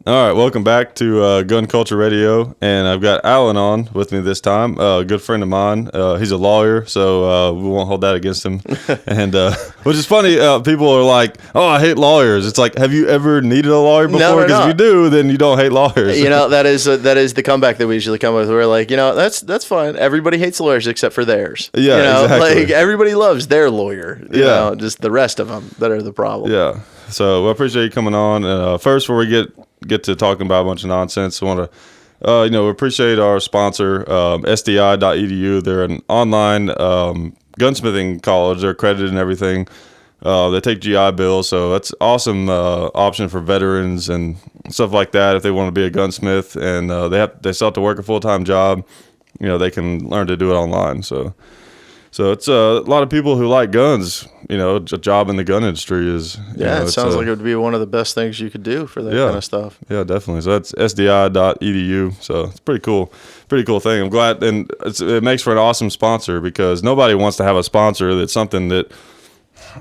All right, welcome back to Gun Culture Radio, and I've got Alan on with me this time. A good friend of mine. He's a lawyer, so we won't hold that against him. And which is funny. People are like, "Oh, I hate lawyers." It's like, have you ever needed a lawyer before? Because if you do, then you don't hate lawyers. You know, that is the comeback that we usually come with. We're like, that's fine. Everybody hates lawyers except for theirs. Yeah, exactly. Like everybody loves their lawyer. You know, just the rest of them that are the problem. Yeah. So I appreciate you coming on. First, before we get to talking about a bunch of nonsense, I want to, we appreciate our sponsor, SDI.edu. They're an online gunsmithing college. They're accredited and everything. They take GI Bill, so that's awesome option for veterans and stuff like that. If they want to be a gunsmith and they still have to work a full-time job, they can learn to do it online. So it's a lot of people who like guns. A job in the gun industry is. It sounds like it would be one of the best things you could do for that kind of stuff. Yeah, definitely. So that's SDI.edu. So it's pretty cool thing. I'm glad, and it makes for an awesome sponsor because nobody wants to have a sponsor that's something that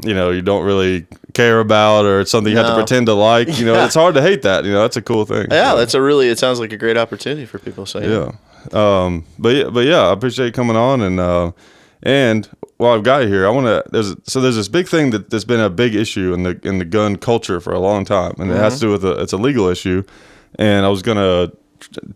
you don't really care about or it's something you have to pretend to like. It's hard to hate that. That's a cool thing. Yeah, it sounds like a great opportunity for people. So yeah. But I appreciate you coming on and while I've got you here, I want to. There's this big thing that's been a big issue in the gun culture for a long time, and it has to do with it's a legal issue. And I was gonna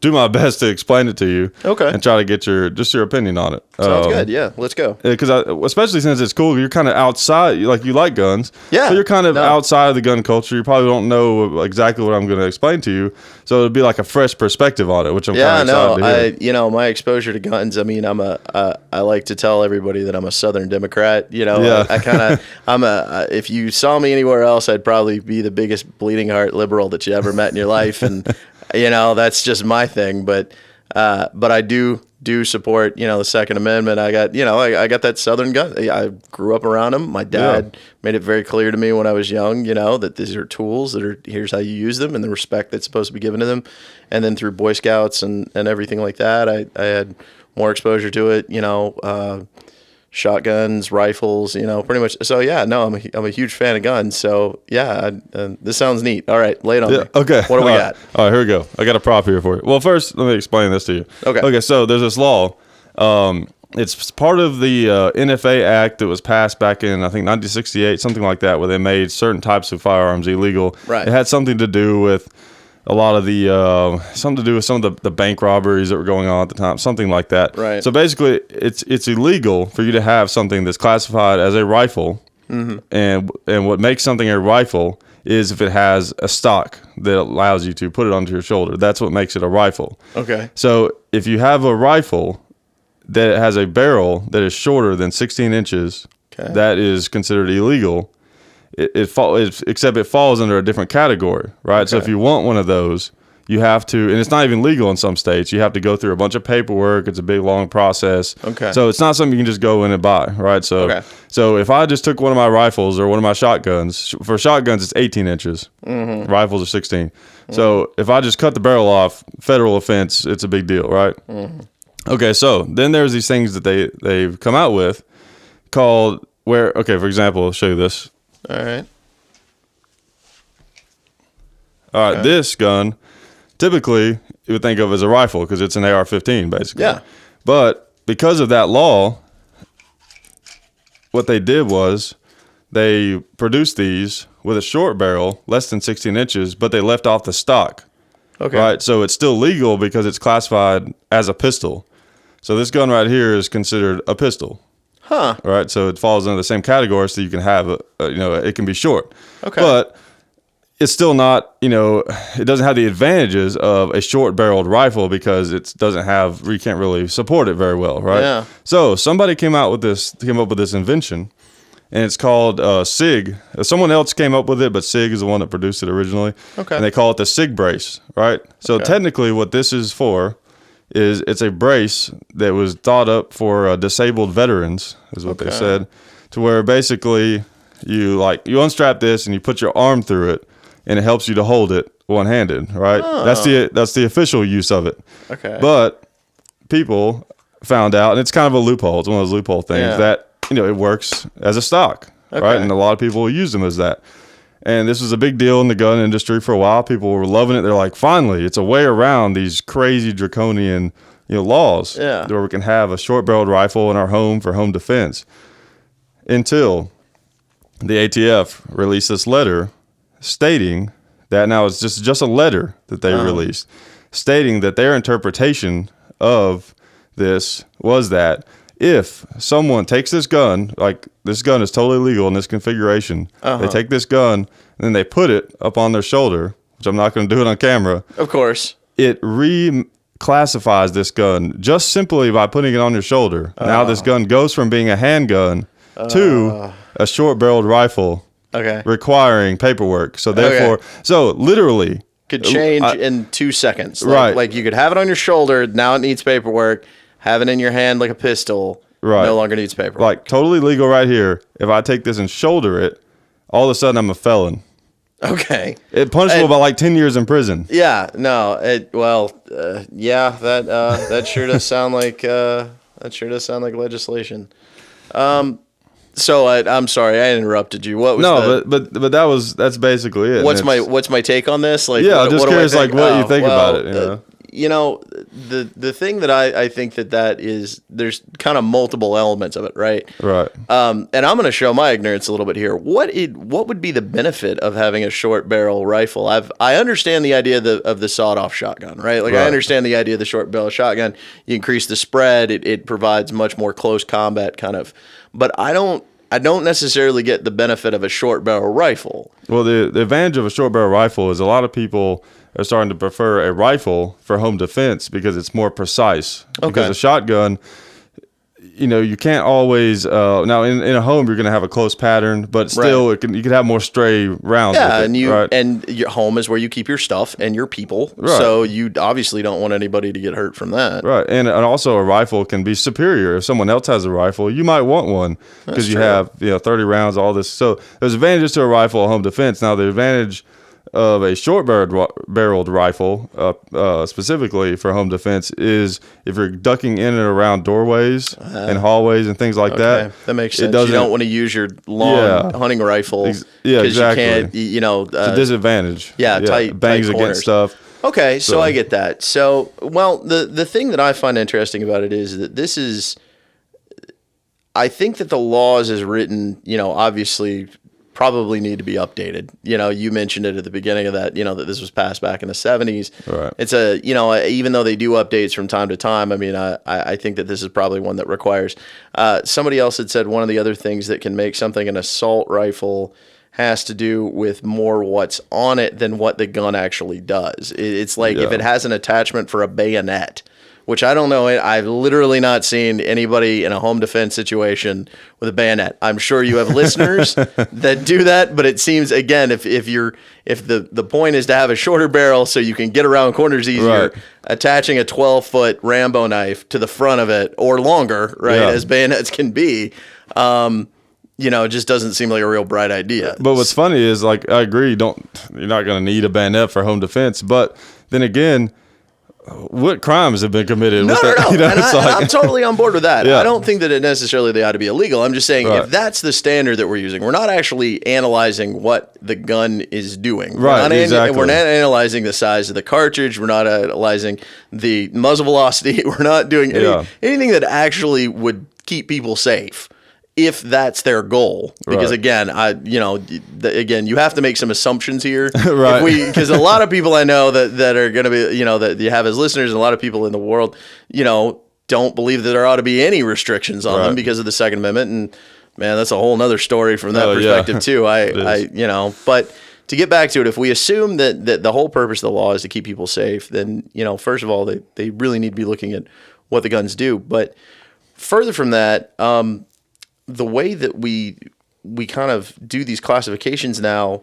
do my best to explain it to you, and try to get your opinion on it. Sounds good. Yeah, let's go. Because especially since it's cool, you're kind of outside. You like guns, so you're kind of outside of the gun culture. You probably don't know exactly what I'm going to explain to you, so it'll be like a fresh perspective on it, which I'm kind of excited to hear. My exposure to guns. I mean, I like to tell everybody that I'm a Southern Democrat. If you saw me anywhere else, I'd probably be the biggest bleeding heart liberal that you ever met in your life, and that's just my thing. But I do support the Second Amendment. I got that Southern gun. I grew up around them. My dad made it very clear to me when I was young, that these are tools here's how you use them and the respect that's supposed to be given to them. And then through Boy Scouts and everything like that, I had more exposure to it. Shotguns, rifles, pretty much. So I'm a huge fan of guns. So this sounds neat. All right, lay it on me. Okay. What do we got? All right, here we go. I got a prop here for you. Well, first let me explain this to you. Okay. So there's this law. It's part of the NFA Act that was passed back in I think 1968, something like that, where they made certain types of firearms illegal. Right. It had something to do with a lot of some of the bank robberies that were going on at the time, something like that. Right. So basically, it's illegal for you to have something that's classified as a rifle, and what makes something a rifle is if it has a stock that allows you to put it onto your shoulder. That's what makes it a rifle. Okay. So if you have a rifle that has a barrel that is shorter than 16 inches, that is considered illegal. Except it falls under a different category, right? So if you want one of those, you have to, and it's not even legal in some states. You have to go through a bunch of paperwork. It's a big, long process. Okay. So it's not something you can just go in and buy, right? So, so if I just took one of my rifles or one of my shotguns, for shotguns it's 18 inches. Mm-hmm. Rifles are 16. Mm-hmm. So if I just cut the barrel off, federal offense, it's a big deal, right? Mm-hmm. Okay, so then there's these things that they've come out with called for example, I'll show you this. All right. This gun, typically you would think of as a rifle because it's an AR-15, basically. Yeah. But because of that law, what they did was they produced these with a short barrel, less than 16 inches, but they left off the stock. Okay. Right? So it's still legal because it's classified as a pistol. So this gun right here is considered a pistol. Huh. All right, so it falls into the same category, so you can have it can be short. Okay. But it's still not, it doesn't have the advantages of a short-barreled rifle because you can't really support it very well, right? Yeah. So somebody came up with this invention, and it's called SIG. Someone else came up with it, but SIG is the one that produced it originally. Okay. And they call it the SIG brace, right? So technically what this is for is it's a brace that was thought up for disabled veterans, is what they said, to where basically you unstrap this and you put your arm through it, and it helps you to hold it one-handed, right? Oh. That's the official use of it. Okay. But people found out, and it's kind of a loophole. It's one of those loophole things that it works as a stock, right? And a lot of people use them as that. And this was a big deal in the gun industry for a while. People were loving it. They're like, finally, it's a way around these crazy draconian, laws where we can have a short-barreled rifle in our home for home defense. Until the ATF released this letter stating that, now it's just a letter that they released, stating that their interpretation of this was that if someone takes this gun, like this gun is totally legal in this configuration, they take this gun and then they put it up on their shoulder, which I'm not going to do it on camera. Of course. It reclassifies this gun just simply by putting it on your shoulder. Now this gun goes from being a handgun to a short-barreled rifle, requiring paperwork. So therefore, so literally could change in 2 seconds. Right. Like you could have it on your shoulder. Now it needs paperwork. Have it in your hand like a pistol. Right. No longer needs paperwork. Like totally legal right here. If I take this and shoulder it, all of a sudden I'm a felon. Okay. It punishable by like 10 years in prison. Yeah. No. Yeah. That sure does sound like legislation. So I'm sorry I interrupted you. What was but that's basically it. What's my take on this? Like, I'm just curious, like what you think about it. The thing that I think that is, there's kind of multiple elements of it, right? Right. And I'm going to show my ignorance a little bit here. What would be the benefit of having a short barrel rifle? I understand the idea of the sawed-off shotgun, right? Like I understand the idea of the short barrel shotgun. You increase the spread. It provides much more close combat kind of. But I don't necessarily get the benefit of a short barrel rifle. Well, the advantage of a short barrel rifle is a lot of people are starting to prefer a rifle for home defense because it's more precise. Okay. Because a shotgun, you can't always now in a home you're going to have a close pattern, but still you can have more stray rounds. Yeah, with it, and your home is where you keep your stuff and your people. Right. So you obviously don't want anybody to get hurt from that. Right, and also a rifle can be superior. If someone else has a rifle, you might want one because you have 30 rounds, all this. So there's advantages to a rifle at home defense. Now the advantage of a short-barreled rifle, specifically for home defense, is if you're ducking in and around doorways and hallways and things like that. That makes sense. You don't want to use your long hunting rifle. Exactly. You can't, it's a disadvantage. Tight bangs tight against stuff. Okay, so I get that. So, the thing that I find interesting about it is that this is, I think that the laws as written, obviously probably need to be updated. You mentioned it at the beginning of that, that this was passed back in the 70s. Right. It's even though they do updates from time to time, I mean, I think that this is probably one that requires. Somebody else had said one of the other things that can make something an assault rifle has to do with more what's on it than what the gun actually does. It's like if it has an attachment for a bayonet, which I don't know. I've literally not seen anybody in a home defense situation with a bayonet. I'm sure you have listeners that do that, but it seems, again, if the point is to have a shorter barrel so you can get around corners easier, attaching a 12-foot Rambo knife to the front of it or longer, as bayonets can be, it just doesn't seem like a real bright idea. But what's funny is, like, I agree, you're not going to need a bayonet for home defense, but then again, what crimes have been committed? No. I'm totally on board with that. Yeah. I don't think that it necessarily they ought to be illegal. I'm just saying if that's the standard that we're using, we're not actually analyzing what the gun is doing. Right, exactly. We're not analyzing the size of the cartridge. We're not analyzing the muzzle velocity. We're not doing anything that actually would keep people safe, if that's their goal. Because again, you have to make some assumptions here. Right. Because a lot of people I know that are going to be, that you have as listeners, and a lot of people in the world, don't believe that there ought to be any restrictions on them because of the Second Amendment. And man, that's a whole nother story from that perspective too. But to get back to it, if we assume that the whole purpose of the law is to keep people safe, then, first of all, they really need to be looking at what the guns do. But further from that, the way that we kind of do these classifications now,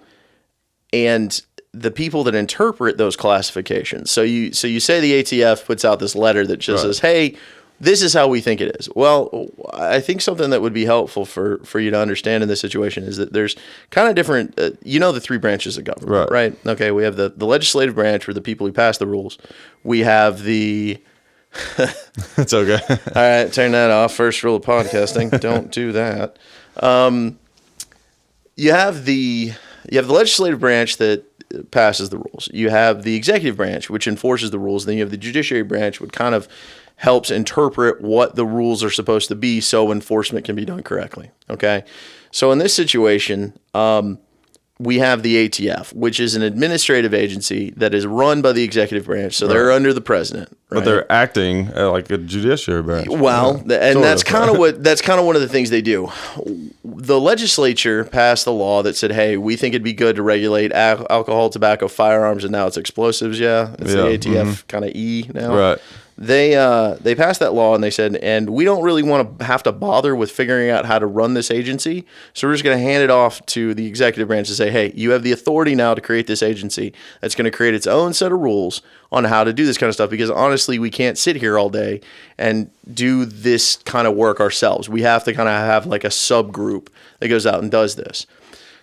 and the people that interpret those classifications. So you say the ATF puts out this letter that just says, "Hey, this is how we think it is." Well, I think something that would be helpful for you to understand in this situation is that there's kind of different. The three branches of government, right? Okay, we have the legislative branch, or the people who pass the rules. We have the It's okay. All right, turn that off. First rule of podcasting: don't do that. You have the You have the legislative branch that passes the rules. You have the executive branch, which enforces the rules. Then you have the judiciary branch, which kind of helps interpret what the rules are supposed to be so enforcement can be done correctly. Okay? So in this situation, we have the ATF, which is an administrative agency that is run by the executive branch. So they're under the president, right? But they're acting like a judiciary branch. Well, and that's kind of one of the things they do. The legislature passed the law that said, "Hey, we think it'd be good to regulate alcohol, tobacco, firearms, and now it's explosives." Yeah, it's the ATF kind of E now. Right. They passed that law and they said, and we don't really want to have to bother with figuring out how to run this agency. So we're just going to hand it off to the executive branch to say, hey, you have the authority now to create this agency that's going to create its own set of rules on how to do this kind of stuff. Because honestly, we can't sit here all day and do this kind of work ourselves. We have to kind of have like a subgroup that goes out and does this.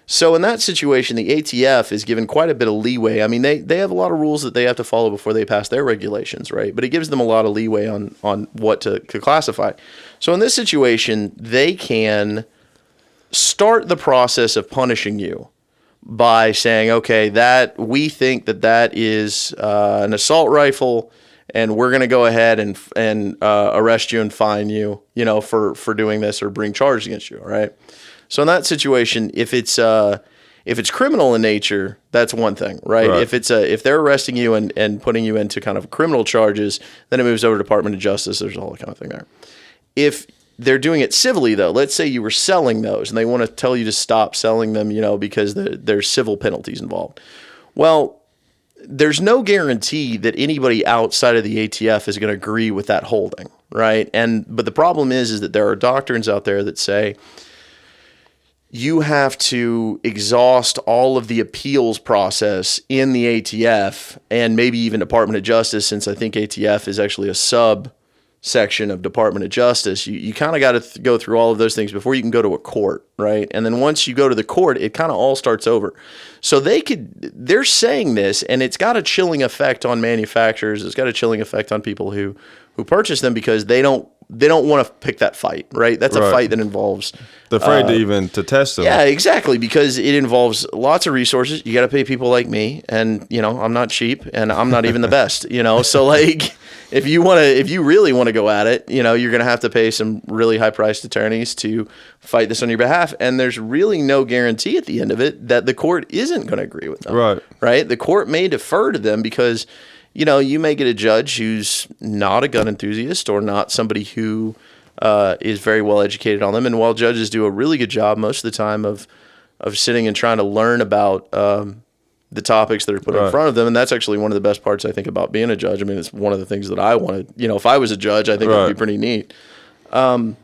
So in that situation, the ATF is given quite a bit of leeway. I mean, they have a lot of rules that they have to follow before they pass their regulations, right? But it gives them a lot of leeway on what to classify. So in this situation, they can start the process of punishing you by saying, okay, that we think that is an assault rifle, and we're going to go ahead and arrest you and fine you, for doing this or bring charges against you, all right? So in that situation, if it's criminal in nature, that's one thing, right? If they're arresting you and putting you into kind of criminal charges, then it moves over to Department of Justice. There's a whole kind of thing there. If they're doing it civilly, though, let's say you were selling those and they want to tell you to stop selling them, because there's civil penalties involved. Well, there's no guarantee that anybody outside of the ATF is going to agree with that holding, right? But the problem is that there are doctrines out there that say you have to exhaust all of the appeals process in the ATF and maybe even Department of Justice, since I think ATF is actually a subsection of Department of Justice. You kind of got to go through all of those things before you can go to a court, right? And then once you go to the court, it kind of all starts over. So they're saying this, and it's got a chilling effect on manufacturers. It's got a chilling effect on people who purchase them because they don't want to pick that fight, right? That's a fight that involves... They're afraid to test them. Yeah, exactly, because it involves lots of resources. You got to pay people like me, and, I'm not cheap, and I'm not even the best, So, if you really want to go at it, you're going to have to pay some really high-priced attorneys to fight this on your behalf, and there's really no guarantee at the end of it that the court isn't going to agree with them. Right? The court may defer to them because... you may get a judge who's not a gun enthusiast or not somebody who is very well educated on them. And while judges do a really good job most of the time of sitting and trying to learn about the topics that are put in front of them, and that's actually one of the best parts I think about being a judge. I mean, it's one of the things that I wanted. If I was a judge, I think it would be pretty neat. So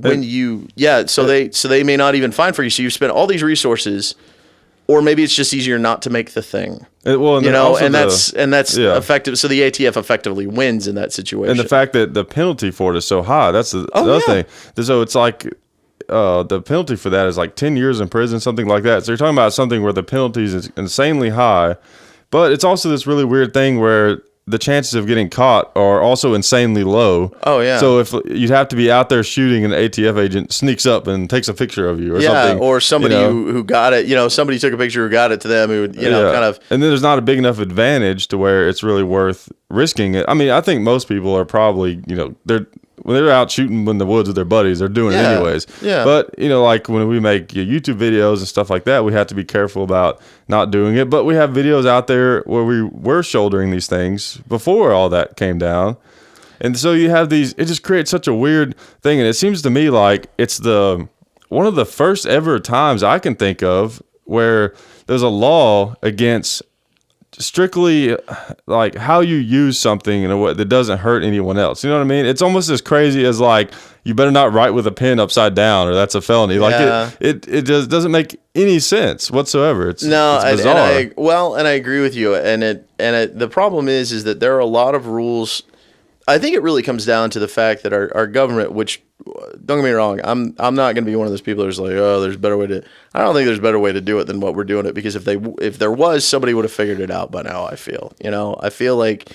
they may not even fine for you. So you spend all these resources. Or maybe it's just easier not to make the thing, that's effective. So the ATF effectively wins in that situation. And the fact that the penalty for it is so high, that's the other thing. So it's like the penalty for that is like 10 years in prison, something like that. So you're talking about something where the penalty is insanely high, but it's also this really weird thing where the chances of getting caught are also insanely low. Oh, yeah. So if you'd have to be out there shooting and an ATF agent sneaks up and takes a picture of you or something. Yeah, or somebody who got it, somebody took a picture who got it to them who would, kind of. And then there's not a big enough advantage to where it's really worth risking it. I mean, I think most people are probably, when they're out shooting in the woods with their buddies, they're doing it anyways. Yeah. But, like when we make YouTube videos and stuff like that, we have to be careful about not doing it. But we have videos out there where we were shouldering these things before all that came down. And so you have these, it just creates such a weird thing. And it seems to me like it's one of the first ever times I can think of where there's a law against strictly like how you use something in a way that doesn't hurt anyone else. You know what I mean? It's almost as crazy as like you better not write with a pen upside down or that's a felony. Like it just doesn't make any sense whatsoever. It's bizarre. And I agree with you. And the problem is that there are a lot of rules. I think it really comes down to the fact that our government, which don't get me wrong, I'm not going to be one of those people that's like, oh, there's a better way to. I don't think there's a better way to do it than what we're doing it, because if there was, somebody would have figured it out by now. I feel like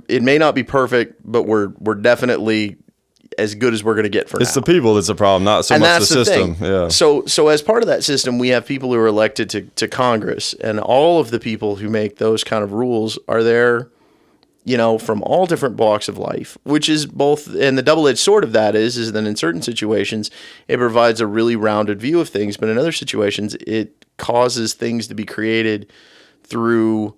it may not be perfect, but we're definitely as good as we're going to get for It's now. the people that's the problem, not so And much that's the system. thing. Yeah. So as part of that system, we have people who are elected to Congress, and all of the people who make those kind of rules are there, from all different walks of life, which is both, and the double-edged sword of that is that in certain situations, it provides a really rounded view of things, but in other situations, it causes things to be created through,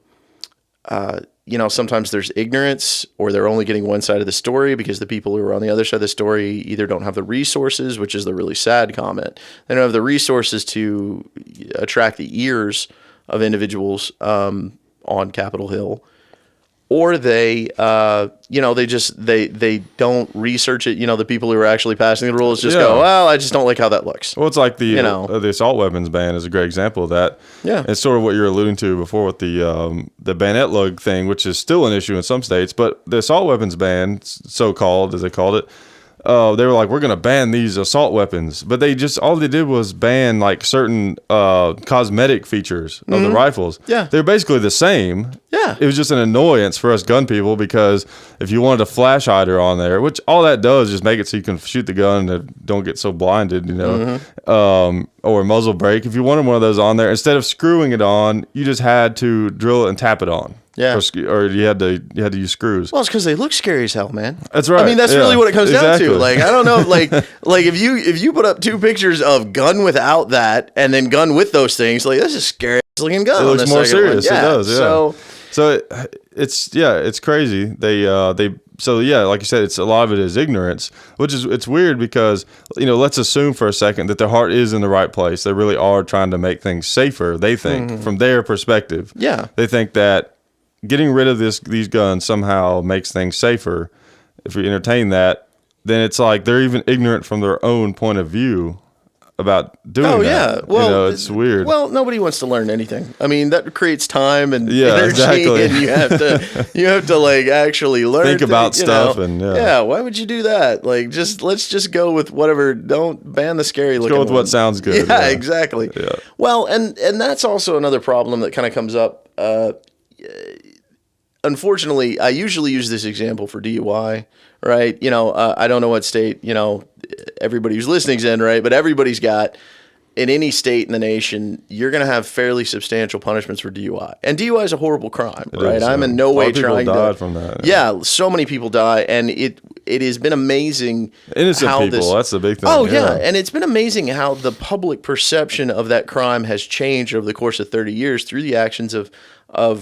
sometimes there's ignorance, or they're only getting one side of the story because the people who are on the other side of the story either don't have the resources, which is the really sad comment. They don't have the resources to attract the ears of individuals on Capitol Hill, or they, they don't research it. The people who are actually passing the rules just go, well, I just don't like how that looks. Well, it's like the assault weapons ban is a great example of that. Yeah. It's sort of what you're alluding to before with the bayonet lug thing, which is still an issue in some states. But the assault weapons ban, so-called, as they called it, they were like, we're going to ban these assault weapons. But all they did was ban like certain cosmetic features of the rifles. Yeah. They're basically the same. Yeah. It was just an annoyance for us gun people, because if you wanted a flash hider on there, which all that does is make it so you can shoot the gun and don't get so blinded, or a muzzle brake. If you wanted one of those on there, instead of screwing it on, you just had to drill it and tap it on. Yeah. Or you had to use screws. Well, it's because they look scary as hell, man. That's right. I mean, that's Yeah, really what it comes exactly. down to. Like, I don't know, like if you put up two pictures of gun without that and then gun with those things, like, that's a scary looking gun. It looks more serious. Yeah. It does. Yeah. So it's crazy. They like you said, it's a lot of it is ignorance, which is, it's weird because, let's assume for a second that their heart is in the right place. They really are trying to make things safer. They think from their perspective. Yeah. They think that getting rid of these guns somehow makes things safer. If we entertain that, then it's like they're even ignorant from their own point of view about doing that. Yeah. Well, it's weird. Well, nobody wants to learn anything. I mean, that creates time and Yeah, energy, exactly. and you have to like actually learn. Think about stuff and why would you do that? Like, let's just go with whatever. Don't ban the scary looking. Go with one. what sounds good. Yeah, exactly. Yeah. Well, and that's also another problem that kind of comes up. Unfortunately, I usually use this example for DUI, right? I don't know what state, everybody who's listening's in, right? But everybody's got, in any state in the nation, you're going to have fairly substantial punishments for DUI. And DUI is a horrible crime, right? I'm in no way trying to. A lot of people died from that. Yeah, so many people die, and it has been amazing. Innocent how people, that's the big thing. Oh, yeah, and it's been amazing how the public perception of that crime has changed over the course of 30 years through the actions of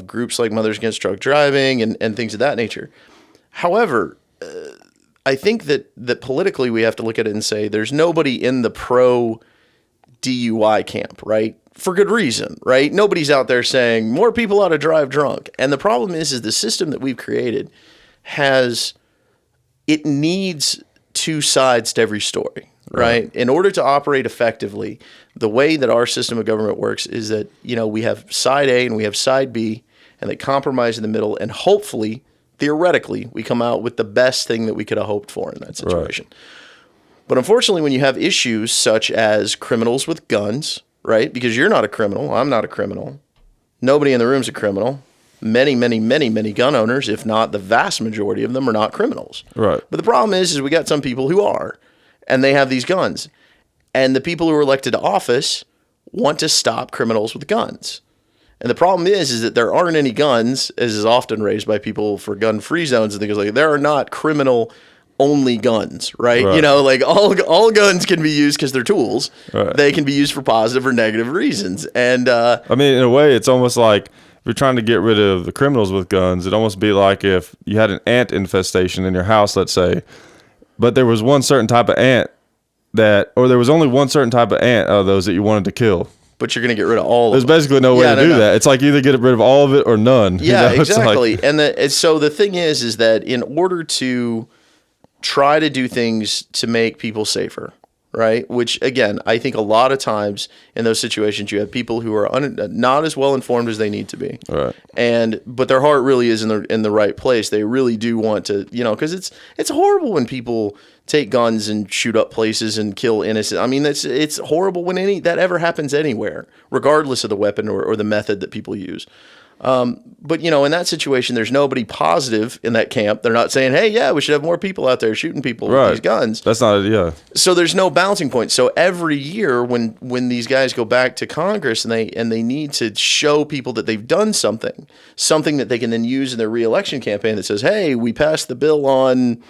groups like Mothers Against Drunk Driving and things of that nature. However, I think that politically we have to look at it and say there's nobody in the pro DUI camp, right? For good reason, right? Nobody's out there saying more people ought to drive drunk. And the problem is the system that we've created needs two sides to every story, right? In order to operate effectively, the way that our system of government works is that, we have side A and we have side B, and they compromise in the middle, and hopefully, theoretically, we come out with the best thing that we could have hoped for in that situation. Right. But unfortunately, when you have issues such as criminals with guns, right? Because you're not a criminal, I'm not a criminal. Nobody in the room is a criminal. Many, many, many, many gun owners, if not the vast majority of them, are not criminals. Right. But the problem is we got some people who are, and they have these guns. And the people who are elected to office want to stop criminals with guns. And the problem is that there aren't any guns, as is often raised by people for gun-free zones and things like that. There are not criminal-only guns, right? Like all guns can be used because they're tools. Right. They can be used for positive or negative reasons. And I mean, in a way, it's almost like if you're trying to get rid of the criminals with guns, it'd almost be like if you had an ant infestation in your house, let's say, but there was one certain type of ant there was only one certain type of ant out of those that you wanted to kill. But you're going to get rid of all of them. There's basically no way to do that. It's like either get rid of all of it or none. Yeah, exactly. And so the thing is that in order to try to do things to make people safer, right? Which, again, I think a lot of times in those situations you have people who are not as well informed as they need to be. Right. But their heart really is in the right place. They really do want to, because it's horrible when people take guns and shoot up places and kill innocent. I mean, it's horrible when that ever happens anywhere, regardless of the weapon or the method that people use. But, you know, in that situation, there's nobody positive in that camp. They're not saying, hey, yeah, we should have more people out there shooting people with these guns. That's not, yeah. So there's no balancing point. So every year when these guys go back to Congress and they need to show people that they've done something that they can then use in their reelection campaign that says, hey, we passed the bill on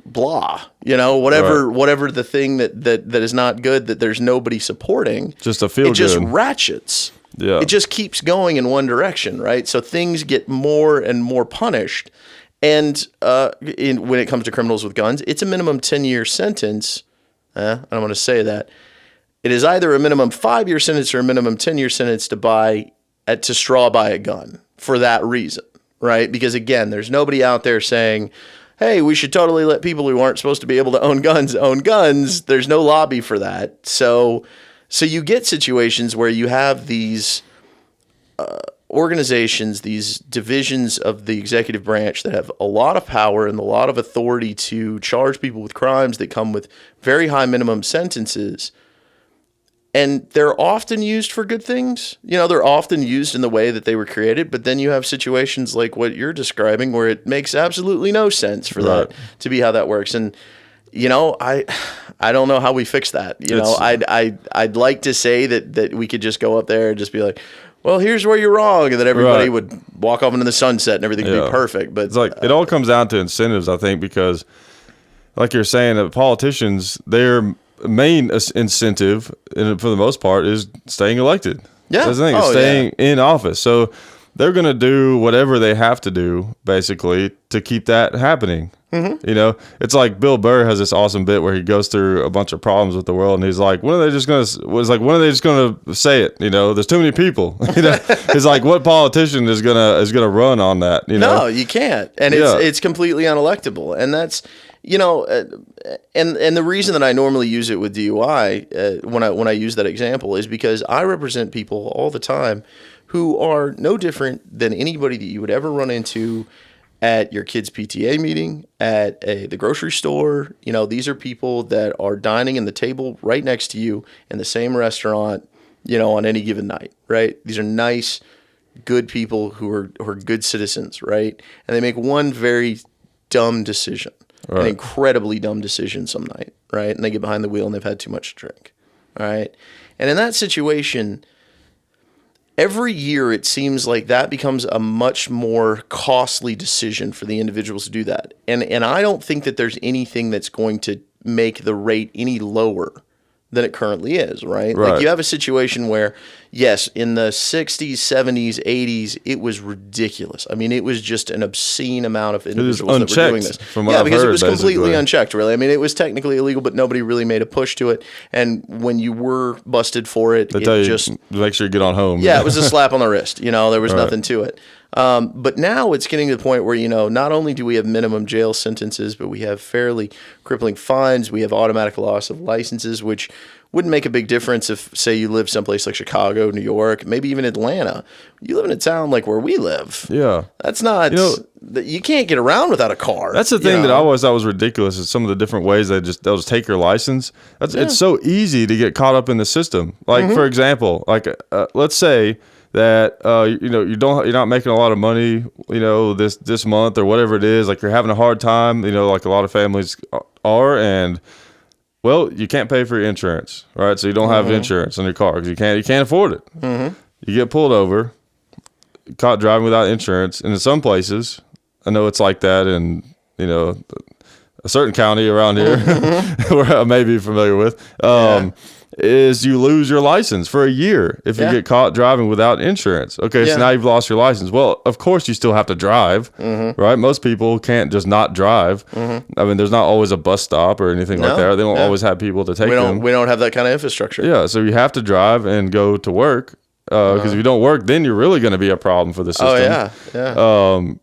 blah, you know, whatever the thing that is not good that there's nobody supporting. Just to feel good. It just ratchets. Yeah. It just keeps going in one direction, right? So things get more and more punished. And when it comes to criminals with guns, it's a minimum 10-year sentence. I don't want to say that. It is either a minimum 5-year sentence or a minimum 10-year sentence to straw buy a gun for that reason, right? Because again, there's nobody out there saying, hey, we should totally let people who aren't supposed to be able to own guns. There's no lobby for that. So you get situations where you have these organizations, these divisions of the executive branch that have a lot of power and a lot of authority to charge people with crimes that come with very high minimum sentences. And they're often used for good things. You know, they're often used in the way that they were created. But then you have situations like what you're describing where it makes absolutely no sense for that to be how that works. And you know, I don't know how we fix that. You know, I'd like to say that we could just go up there and just be like, well, here's where you're wrong, and then everybody would walk off into the sunset and everything would be perfect. But it's like it all comes down to incentives, I think, because like you're saying, that politicians, their main incentive, and for the most part, is staying elected. Yeah, that's the thing, staying in office. So they're going to do whatever they have to do, basically, to keep that happening. Mm-hmm. You know, it's like Bill Burr has this awesome bit where he goes through a bunch of problems with the world, and he's like, when are they just going to say it? You know, there's too many people. You know, it's like, what politician is gonna run on that? You know, no, you can't, and it's completely unelectable, and that's. You know, and the reason that I normally use it with DUI when I use that example is because I represent people all the time who are no different than anybody that you would ever run into at your kid's PTA meeting, at the grocery store. You know, these are people that are dining in the table right next to you in the same restaurant, you know, on any given night, right? These are nice, good people who are good citizens, right? And they make one very dumb decision, an incredibly dumb decision some night, right? And they get behind the wheel and they've had too much to drink, all right? And in that situation, every year, it seems like that becomes a much more costly decision for the individuals to do that. And I don't think that there's anything that's going to make the rate any lower than it currently is, right? Like you have a situation where, yes, in the 60s, 70s, 80s, it was ridiculous. I mean, it was just an obscene amount of individuals that were doing this. Because it was completely unchecked, really. I mean, it was technically illegal, but nobody really made a push to it. And when you were busted for it, just make sure you get on home. Yeah, it was a slap on the wrist. You know, there was nothing to it. But now it's getting to the point where, you know, not only do we have minimum jail sentences, but we have fairly crippling fines. We have automatic loss of licenses, which wouldn't make a big difference if, say, you live someplace like Chicago, New York, maybe even Atlanta. You live in a town like where we live. Yeah. That's not, you can't get around without a car. That's the thing that I always thought was ridiculous is some of the different ways they'll just take your license. It's so easy to get caught up in the system. Like, for example, like let's say that you're not making a lot of money, you know, this month or whatever it is, like you're having a hard time, you know, like a lot of families are, and well, you can't pay for your insurance, right? So you don't have insurance on your car because you can't afford it. You get pulled over, caught driving without insurance, and in some places, I know it's like that in, you know, a certain county around here where I may be familiar with, is you lose your license for a year if you get caught driving without insurance. Okay, so now you've lost your license. Well, of course you still have to drive, right? Most people can't just not drive. I mean, there's not always a bus stop or anything like that. They don't always have people to take them. We don't have that kind of infrastructure. Yeah, so you have to drive and go to work because if you don't work, then you're really going to be a problem for the system.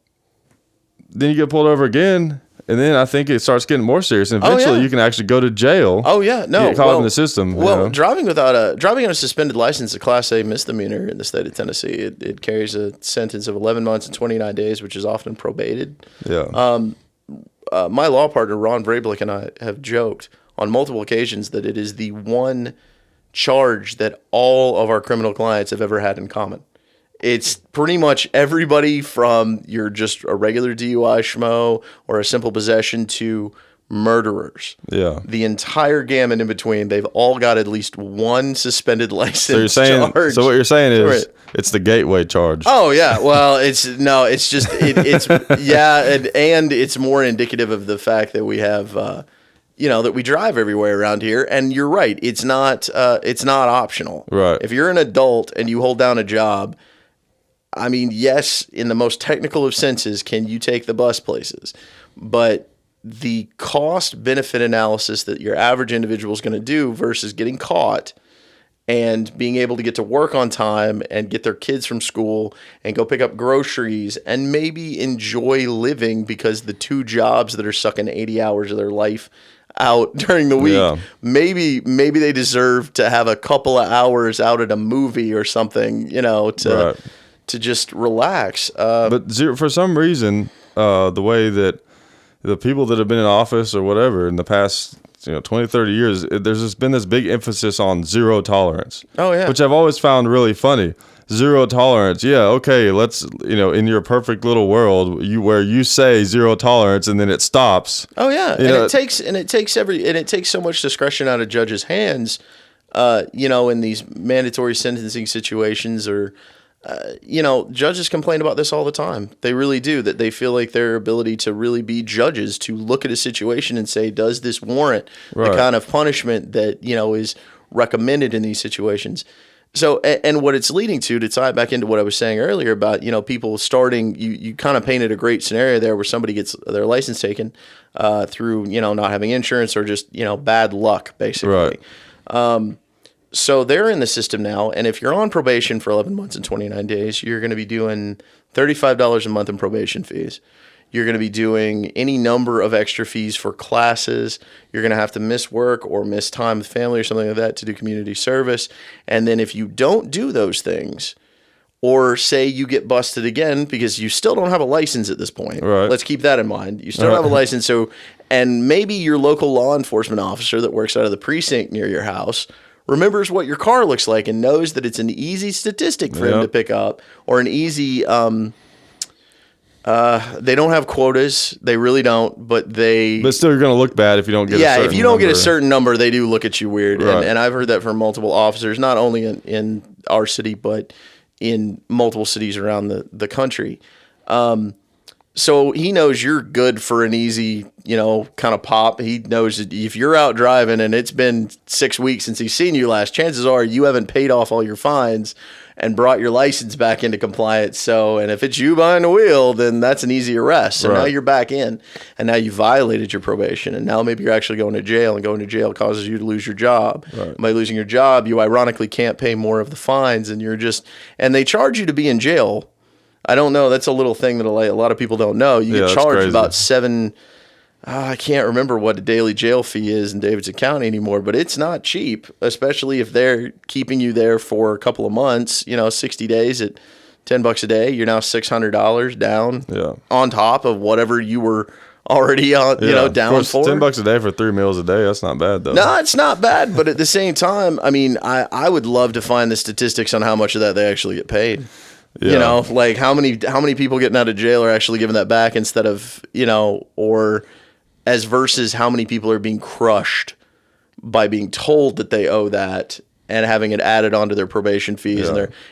Then you get pulled over again. And then I think it starts getting more serious. And eventually you can actually go to jail. Get caught up in the system. Well, driving on a suspended license, a Class A misdemeanor in the state of Tennessee, it carries a sentence of 11 months and 29 days, which is often probated. My law partner, Ron Vrablick, and I have joked on multiple occasions that it is the one charge that all of our criminal clients have ever had in common. It's pretty much everybody from you're just a regular DUI schmo or a simple possession to murderers. Yeah. The entire gamut in between, they've all got at least one suspended license So you're saying. charge. So what you're saying is Right. it's the gateway charge. Oh yeah, well it's just it's yeah, and it's more indicative of the fact that we have that we drive everywhere around here. And you're right, it's not optional. Right. If you're an adult and you hold down a job, I mean, yes, in the most technical of senses, can you take the bus places? But the cost benefit analysis that your average individual is going to do versus getting caught and being able to get to work on time and get their kids from school and go pick up groceries and maybe enjoy living, because the two jobs that are sucking 80 hours of their life out during the week, Yeah. maybe they deserve to have a couple of hours out at a movie or something, Right. to just relax. But for some reason, the way that the people that have been in office or whatever in the past 20, 30 years, there's just been this big emphasis on zero tolerance. Oh, yeah. Which I've always found really funny. Zero tolerance. Yeah, okay, let's, in your perfect little world, where you say zero tolerance and then it stops. Oh yeah, it takes so much discretion out of judges' hands, in these mandatory sentencing situations, or judges complain about this all the time. They really do, that they feel like their ability to really be judges, to look at a situation and say, does this warrant Right. the kind of punishment that, is recommended in these situations? So, and what it's leading to tie it back into what I was saying earlier about, people starting, you kind of painted a great scenario there where somebody gets their license taken through, not having insurance or just, bad luck, basically. Right. So they're in the system now, and if you're on probation for 11 months and 29 days, you're going to be doing $35 a month in probation fees. You're going to be doing any number of extra fees for classes. You're going to have to miss work or miss time with family or something like that to do community service. And then if you don't do those things, or say you get busted again because you still don't have a license at this point. Right. Let's keep that in mind. You still don't have a license. So, and maybe your local law enforcement officer that works out of the precinct near your house remembers what your car looks like and knows that it's an easy statistic for him to pick up, or an easy, they don't have quotas. They really don't, but still, you're going to look bad if you don't get a certain if you don't get a number. certain number, they do look at you weird. Right. And I've heard that from multiple officers, not only in our city, but in multiple cities around the country. So he knows you're good for an easy, kind of pop. He knows that if you're out driving and it's been 6 weeks since he's seen you last, chances are you haven't paid off all your fines and brought your license back into compliance. So, and if it's you behind the wheel, then that's an easy arrest. So now you're back in, and now you violated your probation, and now maybe you're actually going to jail, and going to jail causes you to lose your job. Right. By losing your job, you ironically can't pay more of the fines, and and they charge you to be in jail. I don't know. That's a little thing that a lot of people don't know. You get charged about I can't remember what a daily jail fee is in Davidson County anymore, but it's not cheap, especially if they're keeping you there for a couple of months, 60 days at $10 a day. You're now $600 down on top of whatever you were already on, down for. $10 a day for 3 meals a day. That's not bad, though. No, it's not bad. But at the same time, I mean, I would love to find the statistics on how much of that they actually get paid. Yeah. Like how many people getting out of jail are actually giving that back instead of, or as versus how many people are being crushed by being told that they owe that and having it added onto their probation fees.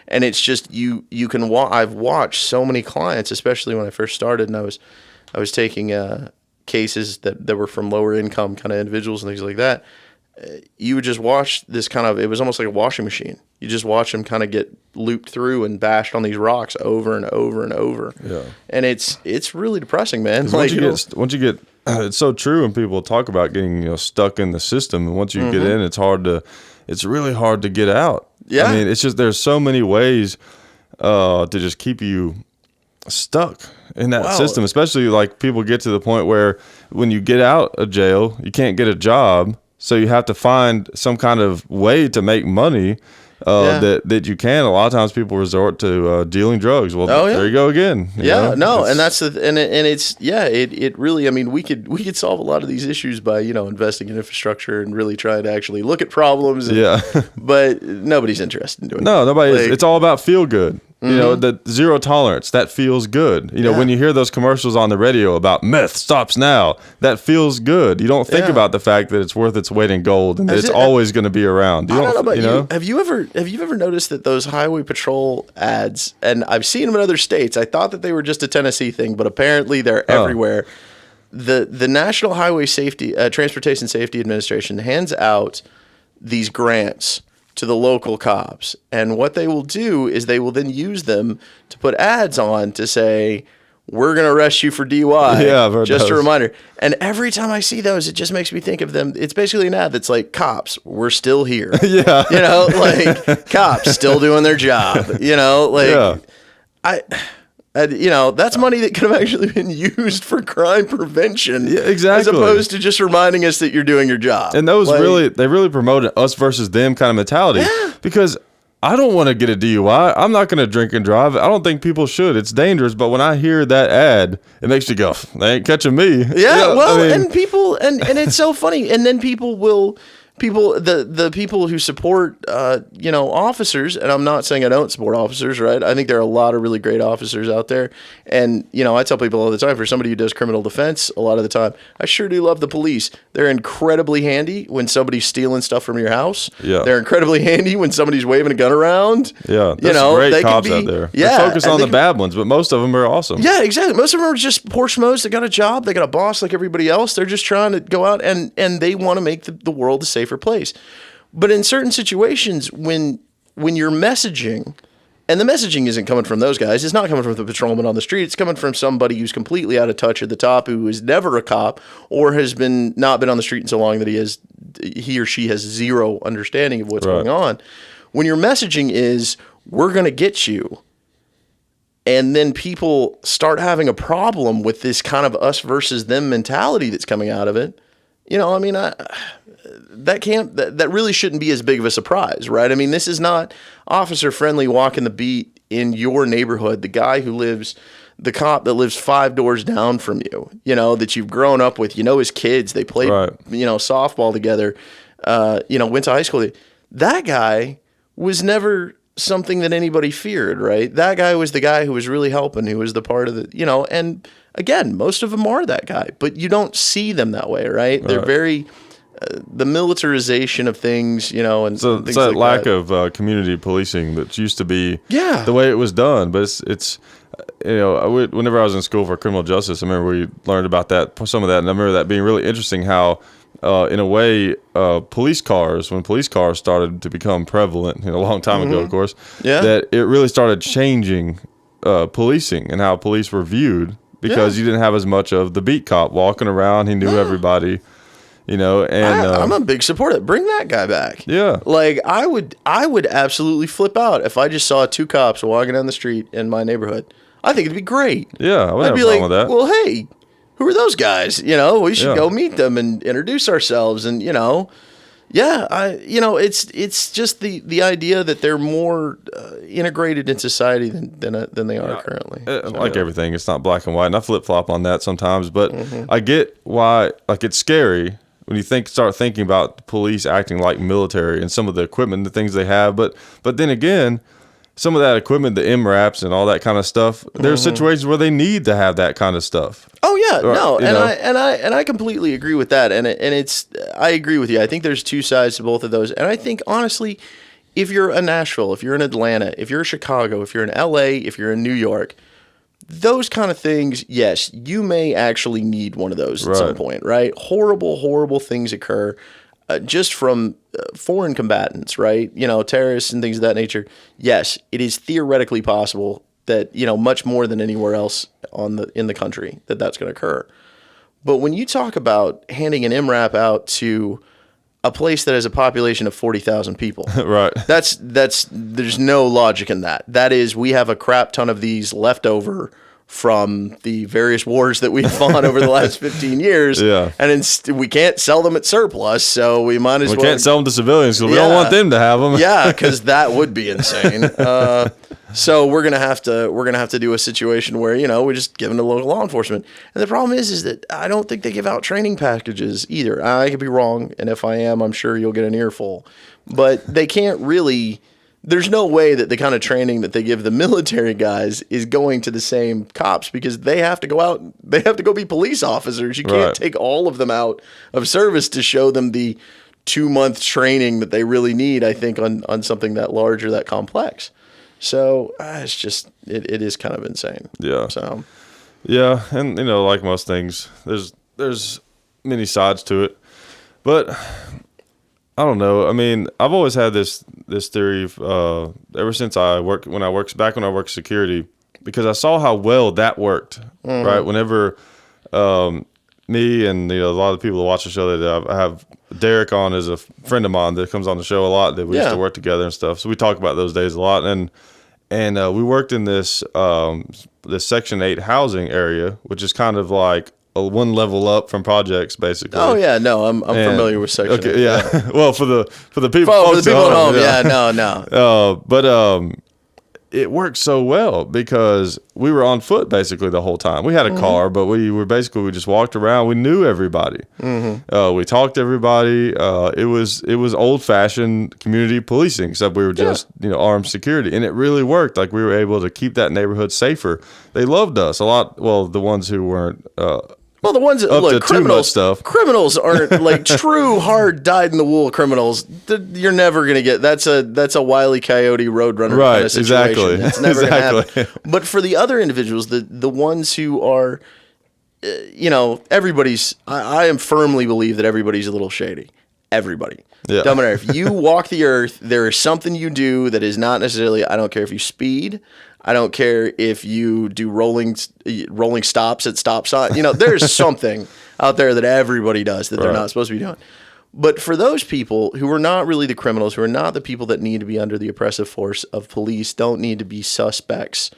And it's just, you can I've watched so many clients, especially when I first started, and I was taking cases that were from lower income kind of individuals and things like that. You would just watch this it was almost like a washing machine. You just watch them kind of get looped through and bashed on these rocks over and over and over. Yeah. And it's really depressing, man. Once you get, it's so true when people talk about getting stuck in the system. And once you get in, it's really hard to get out. Yeah. I mean, it's just, there's so many ways to just keep you stuck in that system, especially like people get to the point where when you get out of jail, you can't get a job. So you have to find some kind of way to make money that you can. A lot of times people resort to dealing drugs. Well, there you go again. And that's it really, I mean, we could solve a lot of these issues by, investing in infrastructure and really trying to actually look at problems. But nobody's interested in doing it. No, nobody is. It's all about feel good. You know, the zero tolerance, that feels good. You know, when you hear those commercials on the radio about meth stops now, that feels good. You don't think about the fact that it's worth its weight in gold and that it's always going to be around. I don't know about you. Have you ever noticed that those highway patrol ads, and I've seen them in other states. I thought that they were just a Tennessee thing, but apparently they're everywhere. The National Highway Safety Transportation Safety Administration hands out these grants to the local cops. And what they will do is they will then use them to put ads on to say, we're going to arrest you for DUI. Yeah, I've heard just those. a reminder. And every time I see those, it just makes me think of them. It's basically an ad that's like, cops, we're still here. Yeah. You know, like cops still doing their job. You know, like you know, that's money that could have actually been used for crime prevention. Yeah, exactly. As opposed to just reminding us that you're doing your job. And those they really promote an us versus them kind of mentality. Because I don't want to get a DUI. I'm not going to drink and drive. I don't think people should. It's dangerous. But when I hear that ad, it makes you go, they ain't catching me. Yeah, well, I mean, and people, and it's so funny. And then the people who support, you know, officers, and I'm not saying I don't support officers, right? I think there are a lot of really great officers out there. And, you know, I tell people all the time, for somebody who does criminal defense, a lot of the time, I sure do love the police. They're incredibly handy when somebody's stealing stuff from your house. Yeah. They're incredibly handy when somebody's waving a gun around. Yeah, you know, great they cops can out there. Yeah, they focus on the bad ones, but most of them are awesome. Yeah, exactly. Most of them are just poor schmoes. They got a job. They got a boss like everybody else. They're just trying to go out and they want to make the world a safer place. But in certain situations, when you're messaging, and the messaging isn't coming from those guys, it's not coming from the patrolman on the street, it's coming from somebody who's completely out of touch at the top, who is never a cop, or has not been on the street in so long that he or she has zero understanding of what's going on. When your messaging is, we're going to get you, and then people start having a problem with this kind of us versus them mentality that's coming out of it, you know, I mean, that really shouldn't be as big of a surprise, right? I mean, this is not officer friendly walking the beat in your neighborhood. The cop that lives 5 doors down from you, you know, that you've grown up with, you know, his kids, they played, you know, softball together, you know, went to high school. That guy was never something that anybody feared, right? That guy was the guy who was really helping, who was the part of the, you know, and again, most of them are that guy, but you don't see them that way, right? They're very, the militarization of things, you know, and so things it's that like lack of community policing that used to be the way it was done. But it's you know, whenever I was in school for criminal justice, I remember we learned about some of that, and I remember that being really interesting how, in a way, when police cars started to become prevalent, a long time ago, of course, that it really started changing policing and how police were viewed, because you didn't have as much of the beat cop walking around. He knew everybody, you know. And I'm a big supporter. Bring that guy back. Yeah, like I would absolutely flip out if I just saw 2 cops walking down the street in my neighborhood. I think it'd be great. Yeah, I would have a be problem like, with that. well, hey, who are those guys? You know, we should go meet them and introduce ourselves. And, you know, it's just the idea that they're more integrated in society than they are currently. Like everything, it's not black and white. And I flip-flop on that sometimes. But I get why, like, it's scary when you start thinking about the police acting like military and some of the equipment, the things they have. But then again, some of that equipment, the MRAPs and all that kind of stuff, there's situations where they need to have that kind of stuff. Oh yeah, no, and I completely agree with that, and I agree with you. I think there's 2 sides to both of those, and I think honestly, if you're in Nashville, if you're in Atlanta, if you're in Chicago, if you're in LA, if you're in New York, those kind of things, yes, you may actually need one of those at some point, right? Horrible things occur. Just from foreign combatants, right? You know, terrorists and things of that nature. Yes, it is theoretically possible that, you know, much more than anywhere else in the country that's going to occur. But when you talk about handing an MRAP out to a place that has a population of 40,000 people, that's there's no logic in that. That is, we have a crap ton of these left over from the various wars that we've fought over the last 15 years. And we can't sell them at surplus, so we might as well. We can't sell them to civilians because we don't want them to have them. Yeah, because that would be insane. So we're gonna have to do a situation where, you know, we just give them to local law enforcement. And the problem is that I don't think they give out training packages either. I could be wrong, and if I am, I'm sure you'll get an earful. But they can't really there's no way that the kind of training that they give the military guys is going to the same cops, because they have to go out, they have to go be police officers. You can't take all of them out of service to show them the 2-month training that they really need, I think, on something that large or that complex. So it's just, it is kind of insane. Yeah. So, yeah. And, like most things, there's many sides to it, but I don't know. I mean, I've always had this theory ever since when I worked security, because I saw how well that worked. Right, whenever me and a lot of the people that watch the show, that I have Derek on as a friend of mine that comes on the show a lot, that we used to work together and stuff. So we talk about those days a lot, and we worked in this Section 8 housing area, which is kind of like one level up from projects, basically. Oh yeah, no, I'm familiar with Section 8. Okay, yeah. Well, for the people, for the people at home, no. But it worked so well because we were on foot basically the whole time. We had a car, but we just walked around. We knew everybody. We talked to everybody. It was old fashioned community policing, except we were just armed security, and it really worked. Like, we were able to keep that neighborhood safer. They loved us a lot. Well, the ones who weren't. Well, the ones that look, criminals aren't like true hard dyed-in-the-wool criminals. You're never gonna get that's a Wile E. Coyote Roadrunner kind of situation. Exactly. It's never gonna happen. But for the other individuals, the ones who are, everybody's. I am firmly believe that everybody's a little shady. Everybody. Yeah. Doesn't matter if you walk the earth. There is something you do that is not necessarily. I don't care if you speed. I don't care if you do rolling stops at stop sign. There's something out there that everybody does that they're not supposed to be doing. But for those people who are not really the criminals, who are not the people that need to be under the oppressive force of police, don't need to be suspects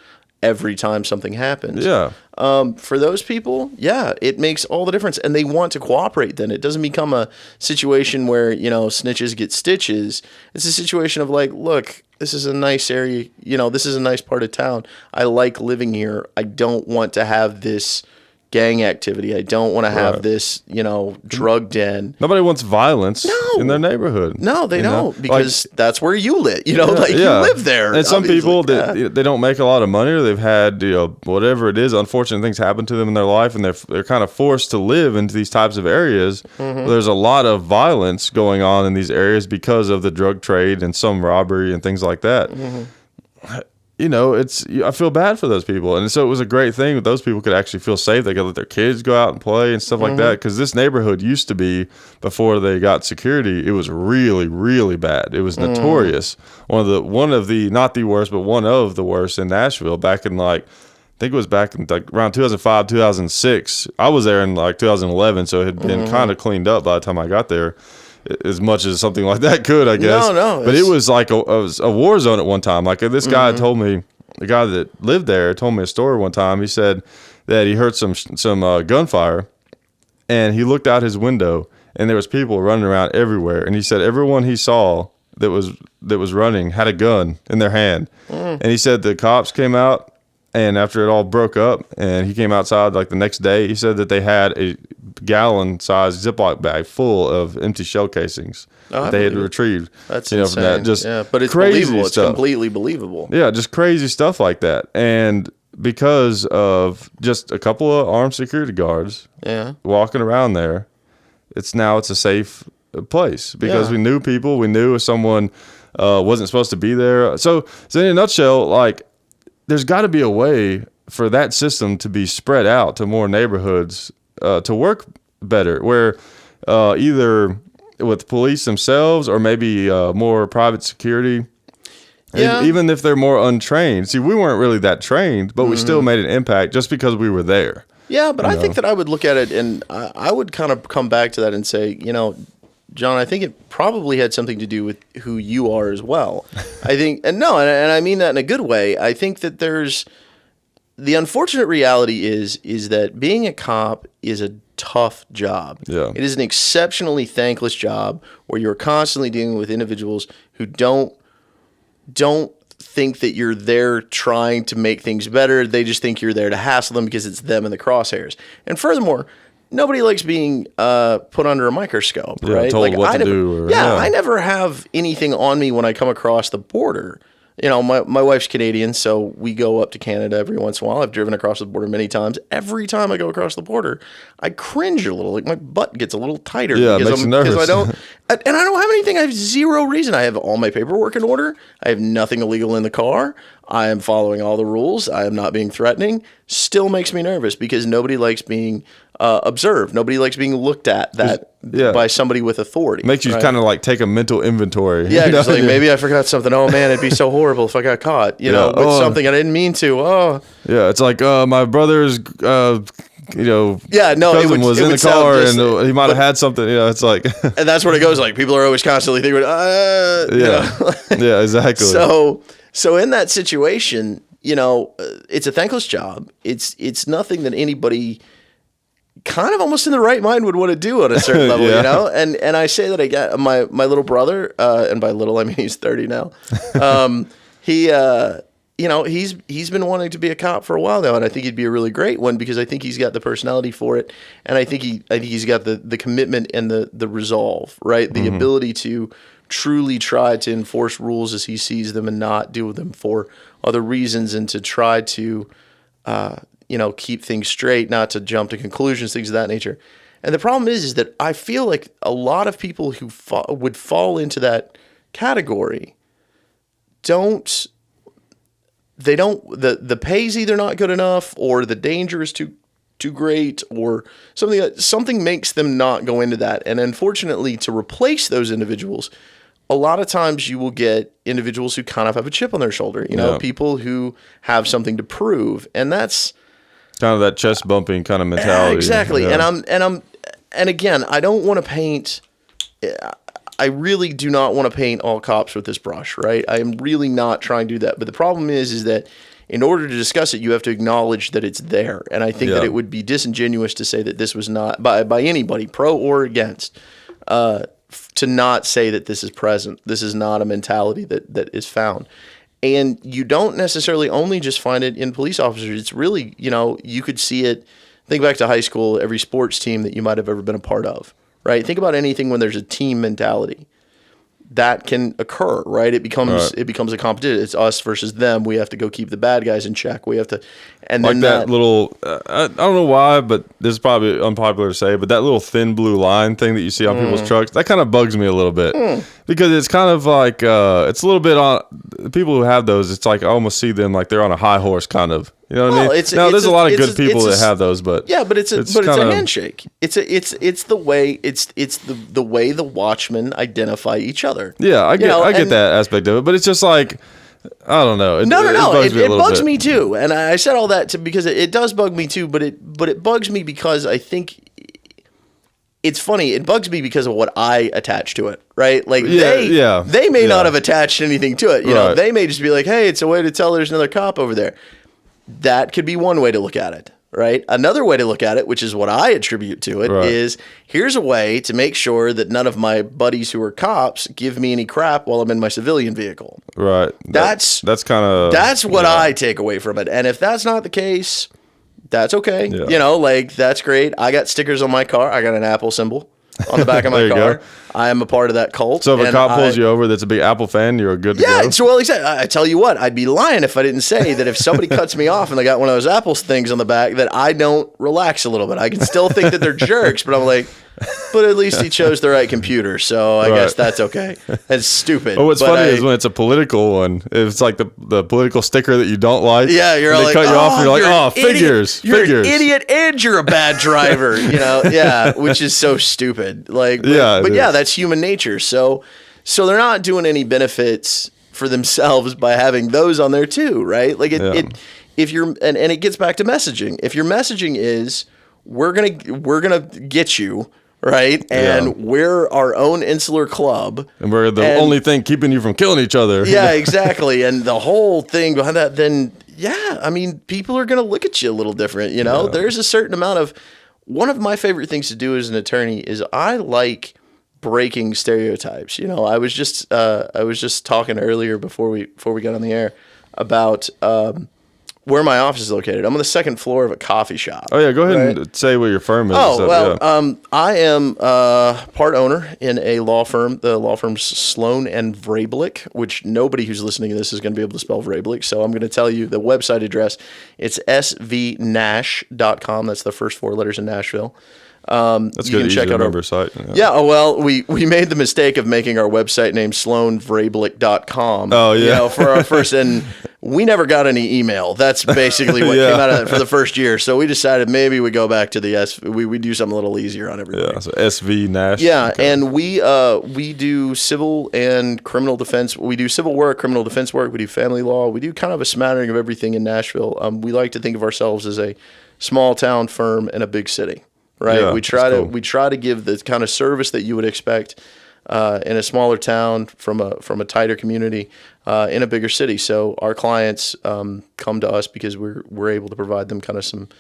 every time something happens. Yeah. For those people, it makes all the difference, and they want to cooperate. Then it doesn't become a situation where snitches get stitches. It's a situation of like, look, this is a nice area. This is a nice part of town. I like living here. I don't want to have this gang activity. I don't want to have this, drug den. Nobody wants violence in their neighborhood. No, they don't, because that's where you live. You live there. And some people that they don't make a lot of money, or they've had whatever it is, unfortunate things happen to them in their life, and they're kind of forced to live into these types of areas. There's a lot of violence going on in these areas because of the drug trade and some robbery and things like that. I feel bad for those people. And so it was a great thing that those people could actually feel safe. They could let their kids go out and play and stuff like that. Because this neighborhood used to be, before they got security, it was really, really bad. It was notorious. One of the, not the worst, but one of the worst in Nashville back in I think it was back in around 2005, 2006. I was there in 2011, so it had been kind of cleaned up by the time I got there. As much as something like that could, I guess. No. But it was like a war zone at one time. Like, this guy told me, the guy that lived there told me a story one time. He said that he heard some gunfire, and he looked out his window, and there was people running around everywhere. And he said everyone he saw that was running had a gun in their hand. And he said the cops came out, and after it all broke up, and he came outside the next day, he said that they had a gallon-sized Ziploc bag full of empty shell casings that they had retrieved. That's insane. From that. But it's believable. It's completely believable. Yeah, just crazy stuff like that. And because of just a couple of armed security guards walking around there, it's a safe place because we knew people. We knew if someone wasn't supposed to be there. So in a nutshell, there's got to be a way for that system to be spread out to more neighborhoods to work better, where either with police themselves or maybe more private security, even if they're more untrained. See, we weren't really that trained, but we still made an impact just because we were there. Yeah, but I think that I would look at it, and I would kind of come back to that and say, John, I think it probably had something to do with who you are as well. I think, and I mean that in a good way. I think that the unfortunate reality is that being a cop is a tough job. Yeah. It is an exceptionally thankless job where you're constantly dealing with individuals who don't think that you're there trying to make things better. They just think you're there to hassle them because it's them in the crosshairs. And furthermore, nobody likes being put under a microscope, right? Told like what I to never, do. I never have anything on me when I come across the border. You know, my wife's Canadian, so we go up to Canada every once in a while. I've driven across the border many times. Every time I go across the border, I cringe a little. Like my butt gets a little tighter Yeah, it makes you nervous. I don't, and I don't have anything. I have zero reason. I have all my paperwork in order. I have nothing illegal in the car. I am following all the rules. I am not being threatening. Still makes me nervous because nobody likes being observed. Nobody likes being looked at by somebody with authority. Makes you kind of like take a mental inventory. Yeah, just like maybe I forgot something. Oh man, it'd be so horrible if I got caught. You know, with something I didn't mean to. Oh, yeah, it's like my brother's. Cousin was in the car and he might have had something. It's like, and that's where it goes. Like people are always constantly thinking, yeah, exactly. So in that situation, it's a thankless job. It's nothing that anybody kind of almost in the right mind would want to do on a certain level, And I say that I got my little brother, and by little I mean he's 30 now. He's been wanting to be a cop for a while now, and I think he'd be a really great one because I think he's got the personality for it, and I think he's got the commitment and the resolve, right? The ability to truly try to enforce rules as he sees them and not do them for other reasons, and to try to keep things straight, not to jump to conclusions, things of that nature. And the problem is that I feel like a lot of people who would fall into that category the pay's either not good enough, or the danger is too great, or something makes them not go into that. And unfortunately, to replace those individuals, a lot of times you will get individuals who kind of have a chip on their shoulder, people who have something to prove, and that's kind of that chest bumping kind of mentality. Exactly. Yeah. And again, I don't want to paint. I really do not want to paint all cops with this brush, right? I am really not trying to do that. But the problem is that in order to discuss it, you have to acknowledge that it's there. And I think that it would be disingenuous to say that this was not, by anybody, pro or against, to not say that this is present. This is not a mentality that is found. And you don't necessarily only just find it in police officers. It's really, you could see it. Think back to high school, every sports team that you might have ever been a part of, right? Think about anything when there's a team mentality. That can occur, right? It becomes a competition. It's us versus them. We have to go keep the bad guys in check. We have to, and like then that little. I don't know why, but this is probably unpopular to say, but that little thin blue line thing that you see on people's trucks, that kind of bugs me a little bit because it's kind of like it's a little bit on people who have those. It's like I almost see them like they're on a high horse, kind of. You know what I mean? There's a lot of good people that have those, but it's a handshake. It's the way the way the watchmen identify each other. Yeah, I get that aspect of it, but it's just like I don't know. It bugs me too, and I said all that because it does bug me too. But it bugs me because I think it's funny. It bugs me because of what I attach to it, right? Like they may not have attached anything to it. You know, they may just be like, hey, it's a way to tell there's another cop over there. That could be one way to look at it, right? Another way to look at it, which is what I attribute to it, is here's a way to make sure that none of my buddies who are cops give me any crap while I'm in my civilian vehicle. Right. That's what I take away from it. And if that's not the case, that's okay. Yeah. That's great. I got stickers on my car. I got an Apple symbol on the back of my car. Go. I am a part of that cult. So if a cop pulls you over that's a big Apple fan, you're good to go? Yeah, so I tell you what, I'd be lying if I didn't say that if somebody cuts me off and they got one of those Apple things on the back, that I don't relax a little bit. I can still think that they're jerks, but I'm like, but at least he chose the right computer, so I guess that's okay. That's stupid. Well, what's funny is when it's a political one, if it's like the political sticker that you don't like. Yeah, you're like, they cut you off, and you're like, figures. You're an idiot and you're a bad driver, which is so stupid. That's human nature. So they're not doing any benefits for themselves by having those on there too, right? Like if you're and it gets back to messaging. If your messaging is we're gonna get you, right? And we're our own insular club. And we're the only thing keeping you from killing each other. Yeah, exactly. And the whole thing behind that, then people are gonna look at you a little different, There's a certain amount of one of my favorite things to do as an attorney is I like breaking stereotypes. I was just talking earlier before we got on the air about where my office is located. I'm on the second floor of a coffee shop. Oh yeah, go ahead and say what your firm is. Oh, well, I am part owner in a law firm. The law firm's Sloan and Vrabelick, which nobody who's listening to this is going to be able to spell Vrabelick. So I'm going to tell you the website address. It's svnash.com. That's the first 4 letters in Nashville. That's good. Check out our site. Yeah. Oh, well, we made the mistake of making our website name sloanvrabelick.com. Oh, yeah. For our first, and we never got any email. That's basically what came out of it for the first year. So we decided maybe we go back to the we do something a little easier on everybody. Yeah. So SV Nash. Yeah, okay. And we do civil and criminal defense. We do civil work, criminal defense work. We do family law. We do kind of a smattering of everything in Nashville. We like to think of ourselves as a small town firm in a big city. Right, yeah, we try to give the kind of service that you would expect in a smaller town from a tighter community in a bigger city. So our clients come to us because we're able to provide them kind of some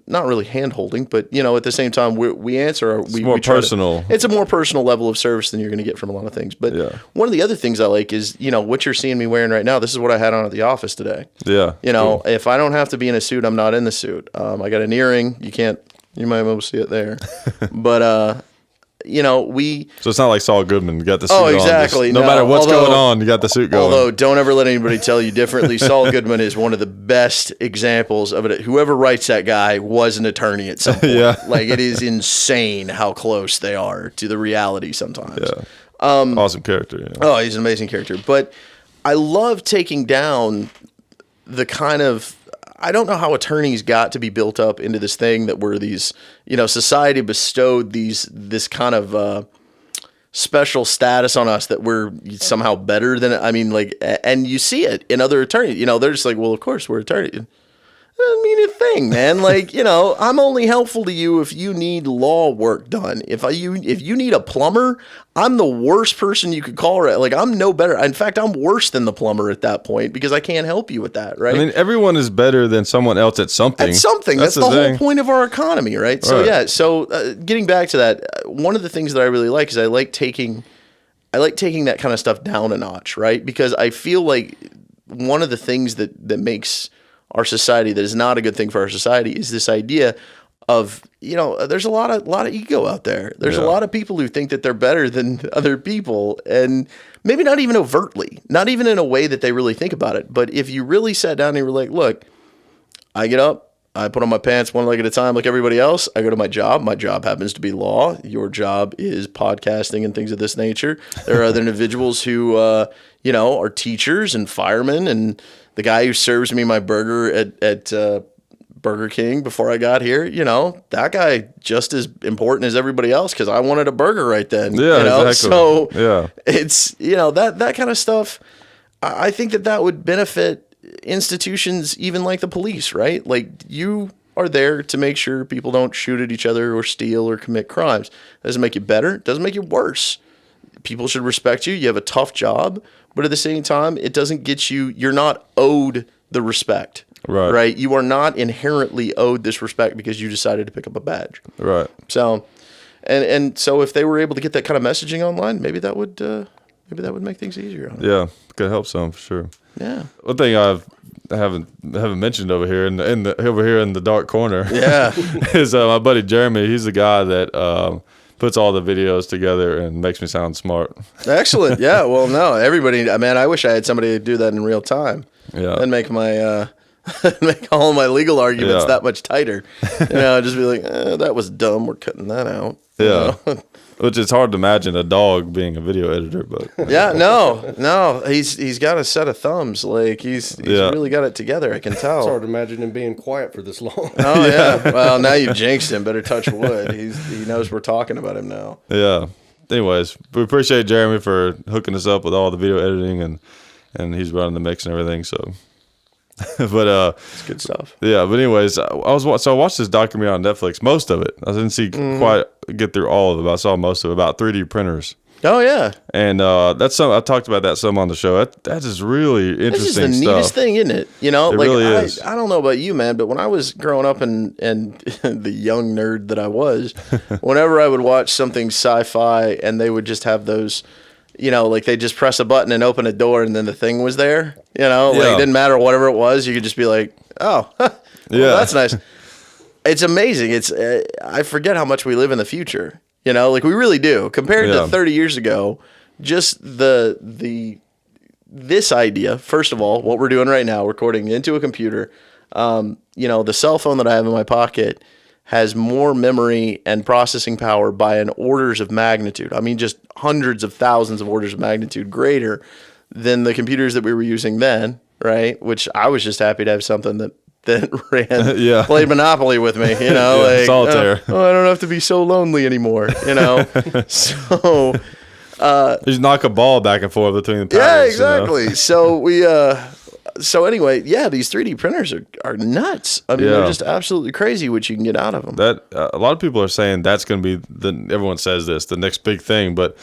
not really hand holding, but at the same time we answer. It's more personal. It's a more personal level of service than you're going to get from a lot of things. But one of the other things I like is what you're seeing me wearing right now. This is what I had on at the office today. Yeah. Cool. If I don't have to be in a suit, I'm not in the suit. I got an earring. You might be able to see it there, but So it's not like Saul Goodman. You got the suit on. Oh, exactly. On. No matter what's going on, you got the suit going. Although, don't ever let anybody tell you differently. Saul Goodman is one of the best examples of it. Whoever writes that guy was an attorney at some point. Yeah. Like, it is insane how close they are to the reality sometimes. Yeah. Awesome character. Yeah. Oh, he's an amazing character. But I love taking down the kind of... I don't know how attorneys got to be built up into this thing that we're these, society bestowed this kind of special status on us that we're somehow better than, and you see it in other attorneys, they're just like, well, of course we're attorneys. Doesn't mean a thing, man. I'm only helpful to you if you need law work done. If you need a plumber, I'm the worst person you could call. I'm no better. In fact, I'm worse than the plumber at that point because I can't help you with that, right? I mean, everyone is better than someone else at something. At something. That's the whole point of our economy, right? So, yeah. So, getting back to that, one of the things that I really like is I like taking that kind of stuff down a notch, right? Because I feel like one of the things that makes our society that is not a good thing for our society is this idea of, there's a lot of ego out there. There's a lot of people who think that they're better than other people, and maybe not even overtly, not even in a way that they really think about it. But if you really sat down and you were like, look, I get up, I put on my pants one leg at a time like everybody else. I go to my job. My job happens to be law. Your job is podcasting and things of this nature. There are other individuals who, are teachers and firemen, and the guy who serves me my burger at Burger King before I got here, that guy just as important as everybody else because I wanted a burger right then. Yeah, exactly. So it's, that kind of stuff. I think that would benefit institutions even like the police, right? Like, you are there to make sure people don't shoot at each other or steal or commit crimes. It doesn't make you better. It doesn't make you worse. People should respect you. You have a tough job, but at the same time, it doesn't get you're not owed the respect. Right. You are not inherently owed this respect because you decided to pick up a badge. Right. So, and so if they were able to get that kind of messaging online, maybe that would make things easier. Yeah, could help some for sure. Yeah. One thing I haven't mentioned over here in the dark corner. Yeah. is my buddy Jeremy. He's the guy that puts all the videos together and makes me sound smart. Excellent. Yeah. Well, no, everybody. Man, I wish I had somebody to do that in real time. Yeah. And make my make all my legal arguments that much tighter. Just be like, that was dumb. We're cutting that out. Yeah. Which is hard to imagine a dog being a video editor, but yeah, no, he's got a set of thumbs. Like he's really got it together. I can tell. It's hard to imagine him being quiet for this long. Oh yeah. Well, now you've jinxed him. Better touch wood. He knows we're talking about him now. Yeah. Anyways, we appreciate Jeremy for hooking us up with all the video editing and he's running the mix and everything. So. But it's good stuff. Yeah, but anyways, I watched this documentary on Netflix. Most of it, I didn't see quite get through all of it, but I saw most of it about 3D printers. Oh yeah, and that's some I talked about that some on the show. That is really interesting. This is the neatest thing, isn't it? It really is. I don't know about you, man, but when I was growing up and the young nerd that I was, whenever I would watch something sci-fi and they would just have those like they just press a button and open a door and then the thing was there. Like Yeah. it didn't matter whatever it was. You could just be like, oh, well, Yeah. that's nice. It's amazing. It's I forget how much we live in the future. Like we really do. Compared Yeah. to 30 years ago, just this idea, first of all, what we're doing right now, recording into a computer, the cell phone that I have in my pocket has more memory and processing power by an orders of magnitude. I mean, just hundreds of thousands of orders of magnitude greater than the computers that we were using then, right? Which I was just happy to have something that ran, Yeah. played Monopoly with me, solitaire. I don't have to be so lonely anymore, So, You just knock a ball back and forth between the yeah, panels. exactly. So we, so anyway, yeah, these 3D printers are nuts. I mean, they're Yeah. just absolutely crazy what you can get out of them. That a lot of people are saying that's going to be everyone says this, the next big thing, but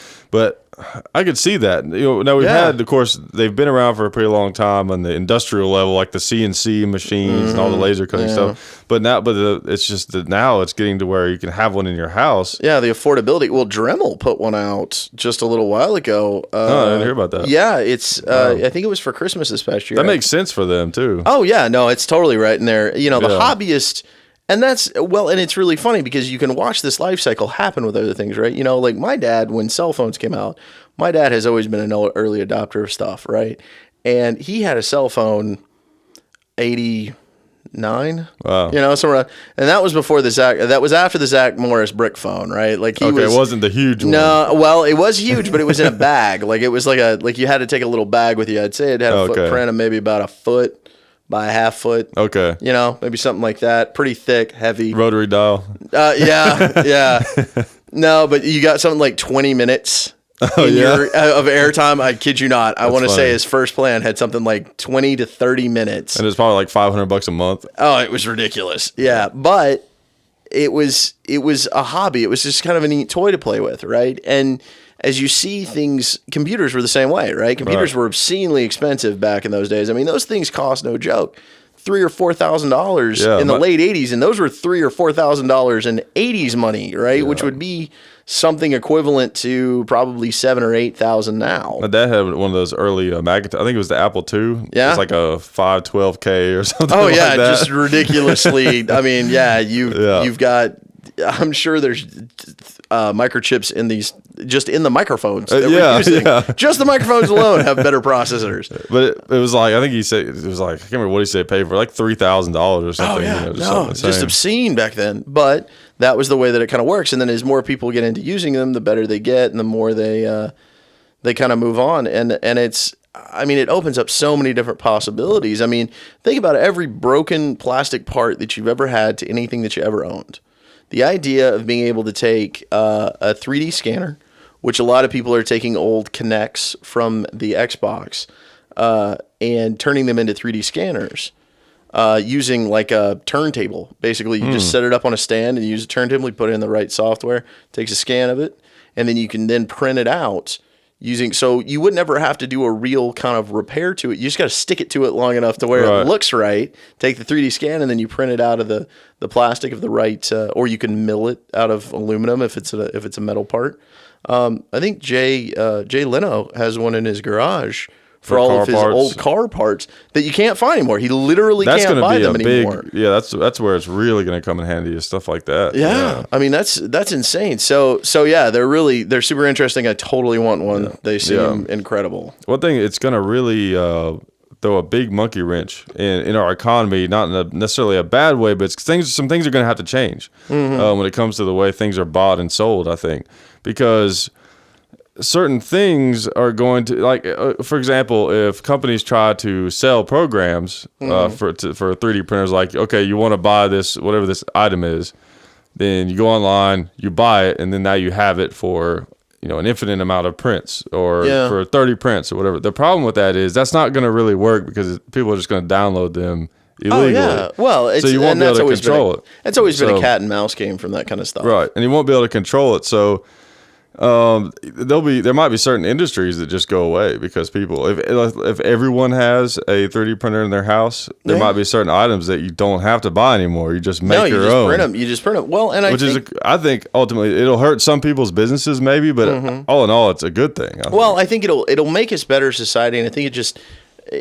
I could see that. Now we've Yeah. had, of course, they've been around for a pretty long time on the industrial level, like the CNC machines and all the laser cutting stuff. But now, it's just that now it's getting to where you can have one in your house. Yeah, the affordability. Well, Dremel put one out just a little while ago. Oh, I didn't hear about that. Yeah, it's. I think it was for Christmas this past year. That makes sense for them too. Oh yeah, no, it's totally right in there. The Yeah. hobbyist, and and it's really funny because you can watch this life cycle happen with other things, right? Like my dad, when cell phones came out, my dad has always been an early adopter of stuff, right? And he had a cell phone, 89. Wow. Somewhere, and that was before that was after the Zach Morris brick phone, right? Like he Okay, was. it wasn't the huge one. No, well, it was huge, but it was in a bag. Like it was like you had to take a little bag with you. I'd say it had a Okay. footprint of maybe about a foot by a half foot. Okay. Maybe something like that. Pretty thick, heavy. Rotary dial. Yeah. No, but you got something like 20 minutes of airtime. I kid you not. I want to say funny. his first plan had something like 20 to 30 minutes. And it's probably like $500 a month. Oh, it was ridiculous. Yeah, but it was a hobby. It was just kind of a neat toy to play with, right? And as you see things, computers were the same way, right? Computers were obscenely expensive back in those days. I mean, those things cost no joke. $3,000 or $4,000 in the late 80s, and those were $3,000 or $4,000 in 80s money, right? Which would be something equivalent to probably $7,000 or $8,000 now. My dad had one of those early Macintosh. I think it was the Apple II. Yeah. It's like a 512K or something. Oh yeah, like that. just ridiculously. I mean, you've got. I'm sure there's microchips in these, just in the microphones that we're using. Yeah. Just the microphones alone have better processors. But it was like, I think he said, it was like, I can't remember what he said, paid for like $3,000 or something. Oh yeah, just no, something it's just insane. obscene back then. But that was the way that it kind of works. And then as more people get into using them, the better they get, and the more they kind of move on. And it's, I mean, it opens up so many different possibilities. I mean, think about every broken plastic part that you've ever had to anything that you ever owned. The idea of being able to take a 3D scanner, which a lot of people are taking old Kinects from the Xbox and turning them into 3D scanners using like a turntable. Basically, you just set it up on a stand and use a turntable, you put it in the right software, takes a scan of it, and then you can then print it out using, so you would never have to do a real kind of repair to it. You just got to stick it to it long enough to where it looks right, take the 3D scan, and then you print it out of the plastic of the right, or you can mill it out of aluminum if it's a metal part. I think Jay Leno has one in his garage for all of his old car parts that you can't find anymore. He literally can't buy them anymore. Yeah, that's where it's really going to come in handy, is stuff like that. Yeah. I mean, that's insane. So yeah, they're super interesting. I totally want one. Yeah. They seem incredible. One thing, it's going to really throw a big monkey wrench in our economy, not in necessarily a bad way, but some things are going to have to change when it comes to the way things are bought and sold, I think, because certain things are going to, like, for example, if companies try to sell programs for 3D printers, like, okay, you want to buy this, whatever this item is, then you go online, you buy it, and then now you have it for, an infinite amount of prints, or for 30 prints or whatever. The problem with that is that's not going to really work, because people are just going to download them illegally. Oh yeah, well, so you won't be able to control it. It's always been a cat and mouse game from that kind of stuff, right? And you won't be able to control it. So There might be certain industries that just go away because people, if everyone has a 3D printer in their house, there might be certain items that you don't have to buy anymore. You just make your own. Print them. You just print them. Well, and I think ultimately it'll hurt some people's businesses maybe, but all in all, it's a good thing. I think it'll make us better society, and I think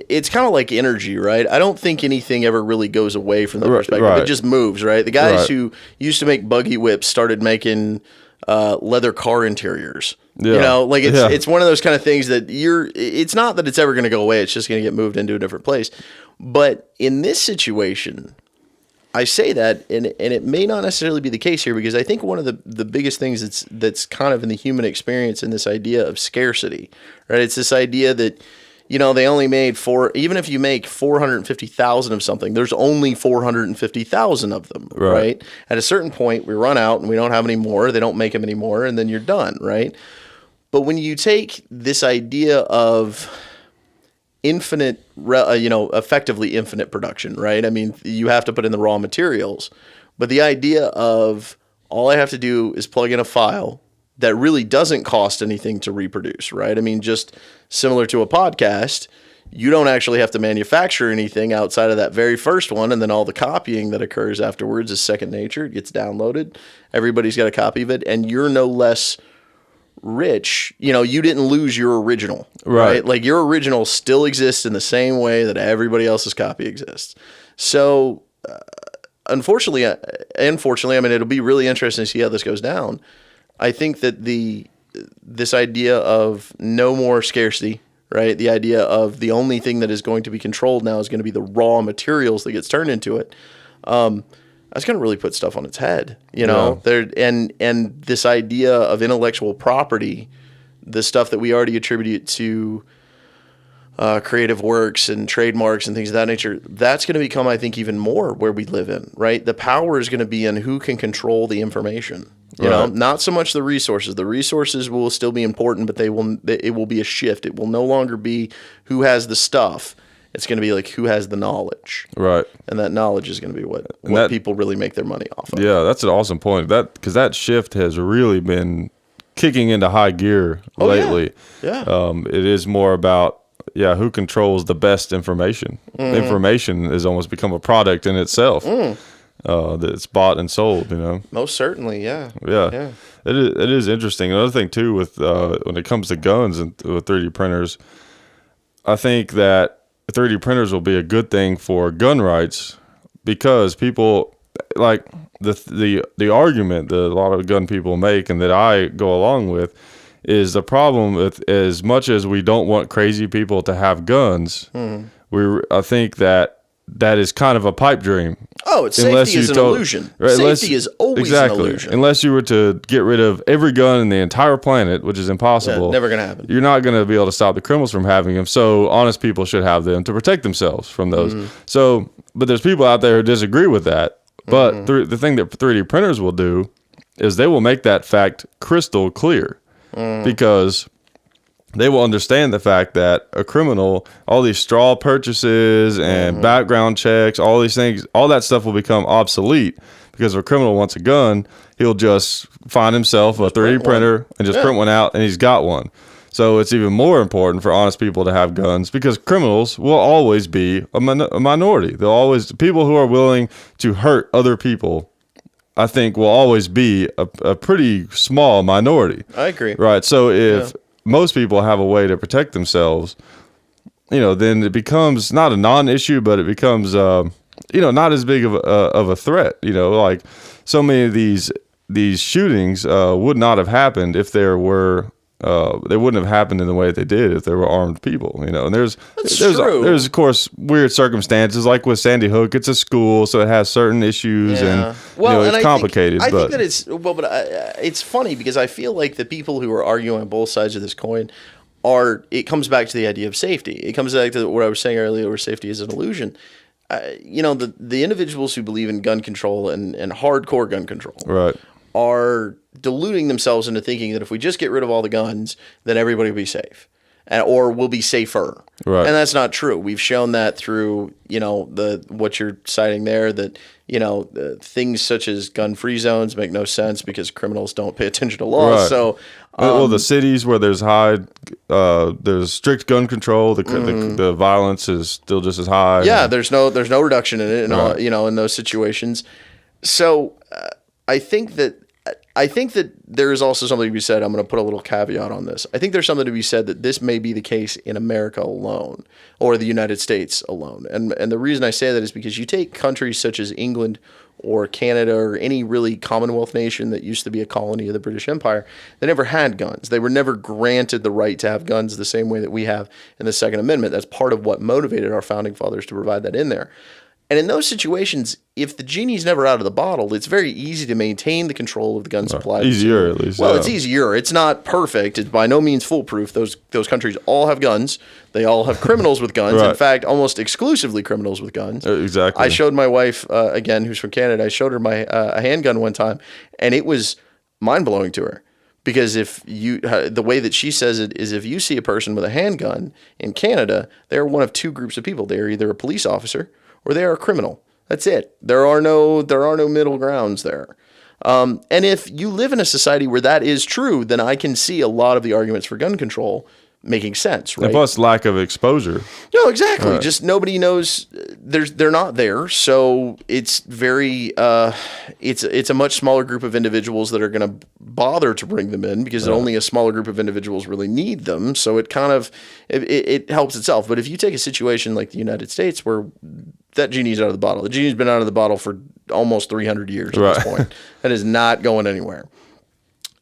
it's kind of like energy, right? I don't think anything ever really goes away from the perspective. Right. It just moves, right? The guys who used to make buggy whips started making leather car interiors. Yeah. You know, like it's one of those kind of things that it's not that it's ever going to go away. It's just going to get moved into a different place. But in this situation, I say that, and it may not necessarily be the case here, because I think one of the biggest things that's kind of in the human experience in this idea of scarcity, right? It's this idea that, they only made even if you make 450,000 of something, there's only 450,000 of them, right? At a certain point, we run out and we don't have any more. They don't make them anymore, and then you're done, right? But when you take this idea of infinite, effectively infinite production, right? I mean, you have to put in the raw materials, but the idea of all I have to do is plug in a file that really doesn't cost anything to reproduce, right? I mean, just similar to a podcast, you don't actually have to manufacture anything outside of that very first one, and then all the copying that occurs afterwards is second nature. It gets downloaded. Everybody's got a copy of it, and you're no less rich. You didn't lose your original, right? Like your original still exists in the same way that everybody else's copy exists. So, unfortunately, I mean, it'll be really interesting to see how this goes down. I think that this idea of no more scarcity, right? The idea of the only thing that is going to be controlled now is going to be the raw materials that gets turned into it. That's going to really put stuff on its head, There and this idea of intellectual property, the stuff that we already attribute to creative works and trademarks and things of that nature, that's going to become, I think, even more where we live in, right? The power is going to be in who can control the information. Not so much the resources. The resources will still be important, but it will be a shift. It will no longer be who has the stuff. It's going to be like who has the knowledge. Right. And that knowledge is going to be what people really make their money off of. Yeah, that's an awesome point. Because that shift has really been kicking into high gear lately. Yeah. It is more about who controls the best information. Information has almost become a product in itself. That's bought and sold, Most certainly, yeah. It is interesting. Another thing too, with when it comes to guns and with 3D printers, I think that 3D printers will be a good thing for gun rights, because people like the argument that a lot of gun people make, and that I go along with, is the problem with, as much as we don't want crazy people to have guns, I think that is kind of a pipe dream. Oh, safety is an illusion. Right? Safety is always an illusion. Unless you were to get rid of every gun in the entire planet, which is impossible. Yeah, never going to happen. You're not going to be able to stop the criminals from having them. So honest people should have them to protect themselves from those. So, but there's people out there who disagree with that. But the thing that 3D printers will do is they will make that fact crystal clear, because they will understand the fact that a criminal, all these straw purchases and background checks, all these things, all that stuff will become obsolete, because if a criminal wants a gun, he'll just find himself a 3D printer and just print one out, and he's got one. So it's even more important for honest people to have guns, because criminals will always be a minority. People who are willing to hurt other people, I think, will always be a pretty small minority. I agree. Right. So if most people have a way to protect themselves, then it becomes not a non-issue, but it becomes, not as big of a threat. Like so many of these shootings would not have happened if they wouldn't have happened in the way that they did if they were armed people, and there's of course weird circumstances, like with Sandy Hook. It's a school, so it has certain issues, and it's complicated. I think that it's funny, because I feel like the people who are arguing on both sides of this coin it comes back to the idea of safety. It comes back to what I was saying earlier, where safety is an illusion. The individuals who believe in gun control and hardcore gun control, right, are deluding themselves into thinking that if we just get rid of all the guns, then everybody will be safe. or we'll be safer. Right. And that's not true. We've shown that through, what you're citing there, that, things such as gun-free zones make no sense because criminals don't pay attention to laws. Right. So, the cities where there's there's strict gun control, the violence is still just as high. yeah, there's no reduction in it, and all, in those situations. So, I think that there is also something to be said. I'm going to put a little caveat on this. I think there's something to be said that this may be the case in America alone, or the United States alone. And the reason I say that is because you take countries such as England or Canada or any really Commonwealth nation that used to be a colony of the British Empire, they never had guns. They were never granted the right to have guns the same way that we have in the Second Amendment. That's part of what motivated our founding fathers to provide that in there. And in those situations, if the genie's never out of the bottle, it's very easy to maintain the control of the gun supply. Easier, at least. Well, it's easier. It's not perfect. It's by no means foolproof. Those countries all have guns. They all have criminals with guns. Right. In fact, almost exclusively criminals with guns. Exactly. I showed my wife, again, who's from Canada, I showed her my a handgun one time, and it was mind-blowing to her. Because the way that she says it is, if you see a person with a handgun in Canada, they're one of two groups of people. They're either a police officer or they are a criminal. That's it. There are no middle grounds there. And if you live in a society where that is true, then I can see a lot of the arguments for gun control making sense, right? And plus lack of exposure. No, exactly. Right. Just nobody knows. They're not there, so it's very. It's a much smaller group of individuals that are going to bother to bring them in because only a smaller group of individuals really need them. So it kind of it helps itself. But if you take a situation like the United States where that genie's out of the bottle, the genie's been out of the bottle for almost 300 years at this point. That is not going anywhere.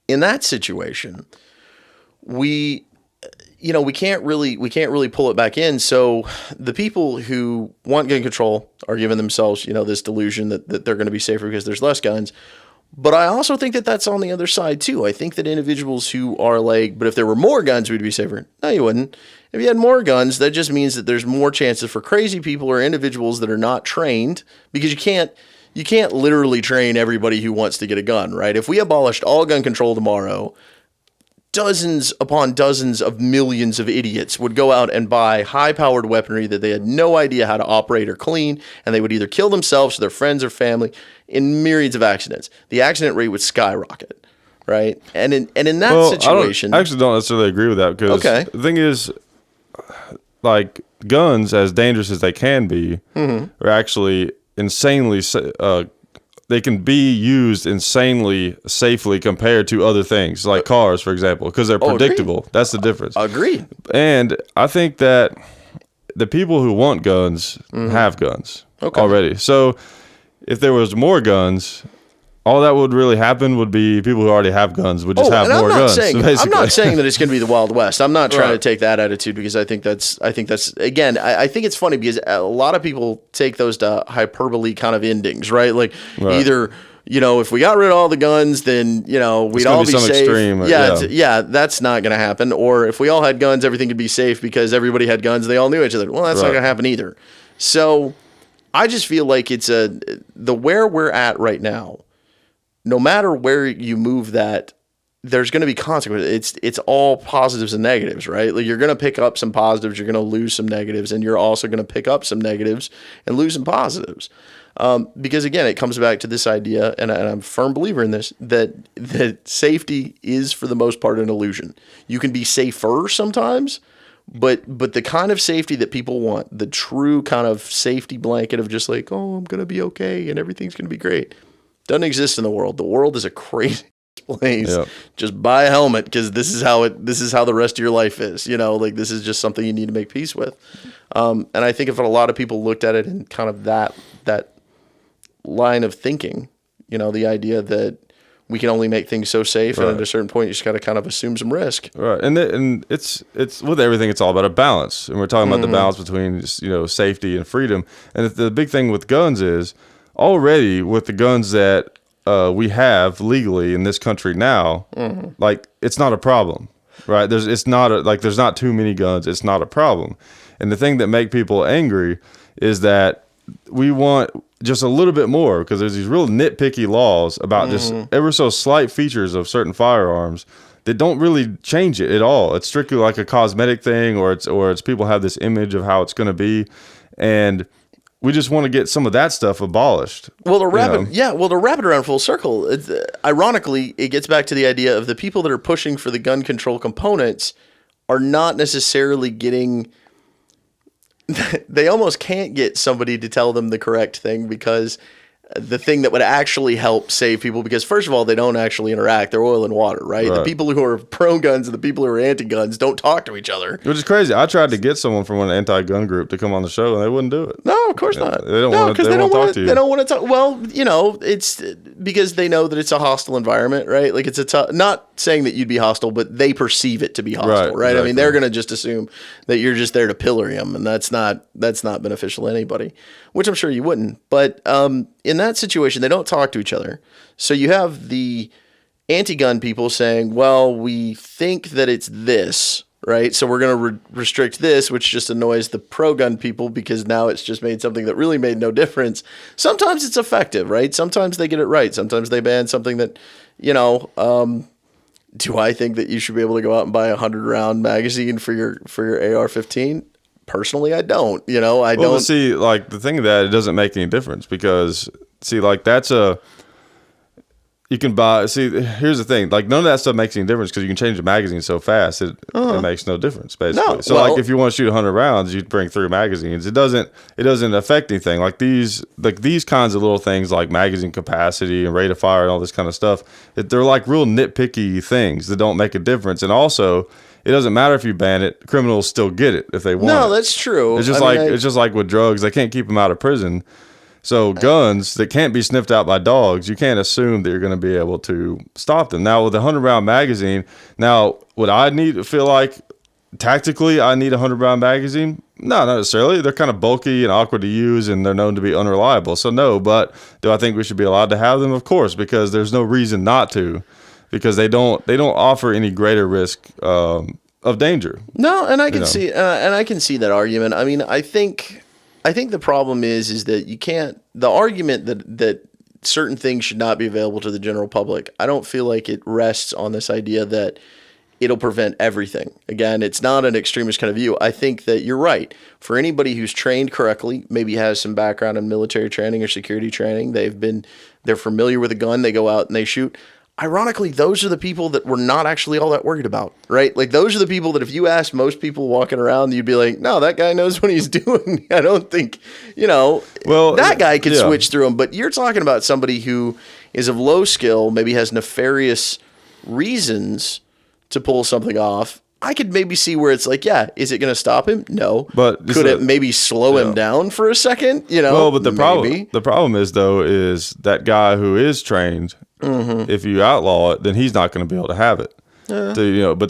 In that situation, we can't really pull it back in. So the people who want gun control are giving themselves, this delusion that they're going to be safer because there's less guns. But I also think that that's on the other side too. I think that individuals who are like, but if there were more guns, we'd be safer. No, you wouldn't. If you had more guns, that just means that there's more chances for crazy people or individuals that are not trained, because you can't literally train everybody who wants to get a gun, right? If we abolished all gun control tomorrow, dozens upon dozens of millions of idiots would go out and buy high-powered weaponry that they had no idea how to operate or clean, and they would either kill themselves or their friends or family in myriads of accidents. The accident rate would skyrocket, right? And in that situation, I actually don't necessarily agree with that, because the thing is, like, guns, as dangerous as they can be, are actually insanely. They can be used insanely safely compared to other things, like cars, for example, because they're predictable. Agreed. That's the difference. Agreed. And I think that the people who want guns have guns already. So if there was more guns, all that would really happen would be people who already have guns would just have more guns. I'm not saying that it's going to be the Wild West. I'm not trying to take that attitude, because I think that's again, I think it's funny because a lot of people take those to hyperbole kind of endings, right? Like either, if we got rid of all the guns, then, we'd all be safe. Extreme, that's not going to happen. Or if we all had guns, everything could be safe because everybody had guns. They all knew each other. Well, that's not going to happen either. So I just feel like it's the where we're at right now. No matter where you move that, there's going to be consequences. It's all positives and negatives, right? Like, you're going to pick up some positives, you're going to lose some negatives, and you're also going to pick up some negatives and lose some positives. Because again, it comes back to this idea, and I'm a firm believer in this, that safety is for the most part an illusion. You can be safer sometimes, but the kind of safety that people want, the true kind of safety blanket of just like, oh, I'm going to be okay and everything's going to be great, doesn't exist in the world. The world is a crazy place. Yep. Just buy a helmet, because this is how the rest of your life is. Like, this is just something you need to make peace with. And I think if a lot of people looked at it in kind of that line of thinking, the idea that we can only make things so safe, and at a certain point you just got to kind of assume some risk. Right. And it's with everything, it's all about a balance. And we're talking about the balance between safety and freedom. And the big thing with guns is, already with the guns that we have legally in this country now, like, it's not a problem, right? There's not too many guns. It's not a problem. And the thing that make people angry is that we want just a little bit more, because there's these real nitpicky laws about just ever so slight features of certain firearms that don't really change it at all. It's strictly like a cosmetic thing, or it's people have this image of how it's going to be, and we just want to get some of that stuff abolished. Well, to wrap it around full circle, ironically, it gets back to the idea of the people that are pushing for the gun control components are not necessarily getting. They almost can't get somebody to tell them the correct thing, because the thing that would actually help save people, because first of all, they don't actually interact. They're oil and water, right? The people who are pro guns and the people who are anti guns don't talk to each other. Which is crazy. I tried to get someone from an anti-gun group to come on the show, and they wouldn't do it. No, of course not. They don't want to talk to you. They don't want to talk. Well, it's because they know that it's a hostile environment, right? Like it's not saying that you'd be hostile, but they perceive it to be hostile, right? Exactly. I mean, they're going to just assume that you're just there to pillory them, and that's not beneficial to anybody, which I'm sure you wouldn't. But in that situation, they don't talk to each other. So you have the anti-gun people saying, well, we think that it's this, right? So we're going to restrict this, which just annoys the pro-gun people, because now it's just made something that really made no difference. Sometimes it's effective, right? Sometimes they get it right. Sometimes they ban something that, do I think that you should be able to go out and buy a 100-round magazine for your AR-15? Personally, I don't. I don't. Well, see, like the thing that it doesn't make any difference, because see, like you can buy. See, here's the thing. Like none of that stuff makes any difference, because you can change the magazine so fast. It makes no difference, basically. No, so like if you want to shoot 100 rounds, you bring 3 magazines. It doesn't affect anything. Like these kinds of little things, like magazine capacity and rate of fire and all this kind of stuff. They're like real nitpicky things that don't make a difference. And also, it doesn't matter if you ban it; criminals still get it if they want. No, that's true. It's just it's just like with drugs; they can't keep them out of prison. So guns that can't be sniffed out by dogs, you can't assume that you're going to be able to stop them. Now with a 100-round magazine, would I feel like tactically I need a 100-round magazine? No, not necessarily. They're kind of bulky and awkward to use, and they're known to be unreliable. So no, but do I think we should be allowed to have them? Of course, because there's no reason not to. Because they don't offer any greater risk of danger. No, and I can see that argument. I mean, I think the problem is that you can't. The argument that certain things should not be available to the general public, I don't feel like it rests on this idea that it'll prevent everything. Again, it's not an extremist kind of view. I think that you're right. For anybody who's trained correctly, maybe has some background in military training or security training, they're familiar with a gun, they go out and they shoot. Ironically, those are the people that we're not actually all that worried about, right? Like those are the people that if you asked most people walking around, you'd be like, no, that guy knows what he's doing. I don't think, that guy could switch through them. But you're talking about somebody who is of low skill, maybe has nefarious reasons to pull something off. I could maybe see where it's like, is it going to stop him? No. But could it maybe slow him down for a second? Well, but the problem is that guy who is trained, if you outlaw it, then he's not going to be able to have it. But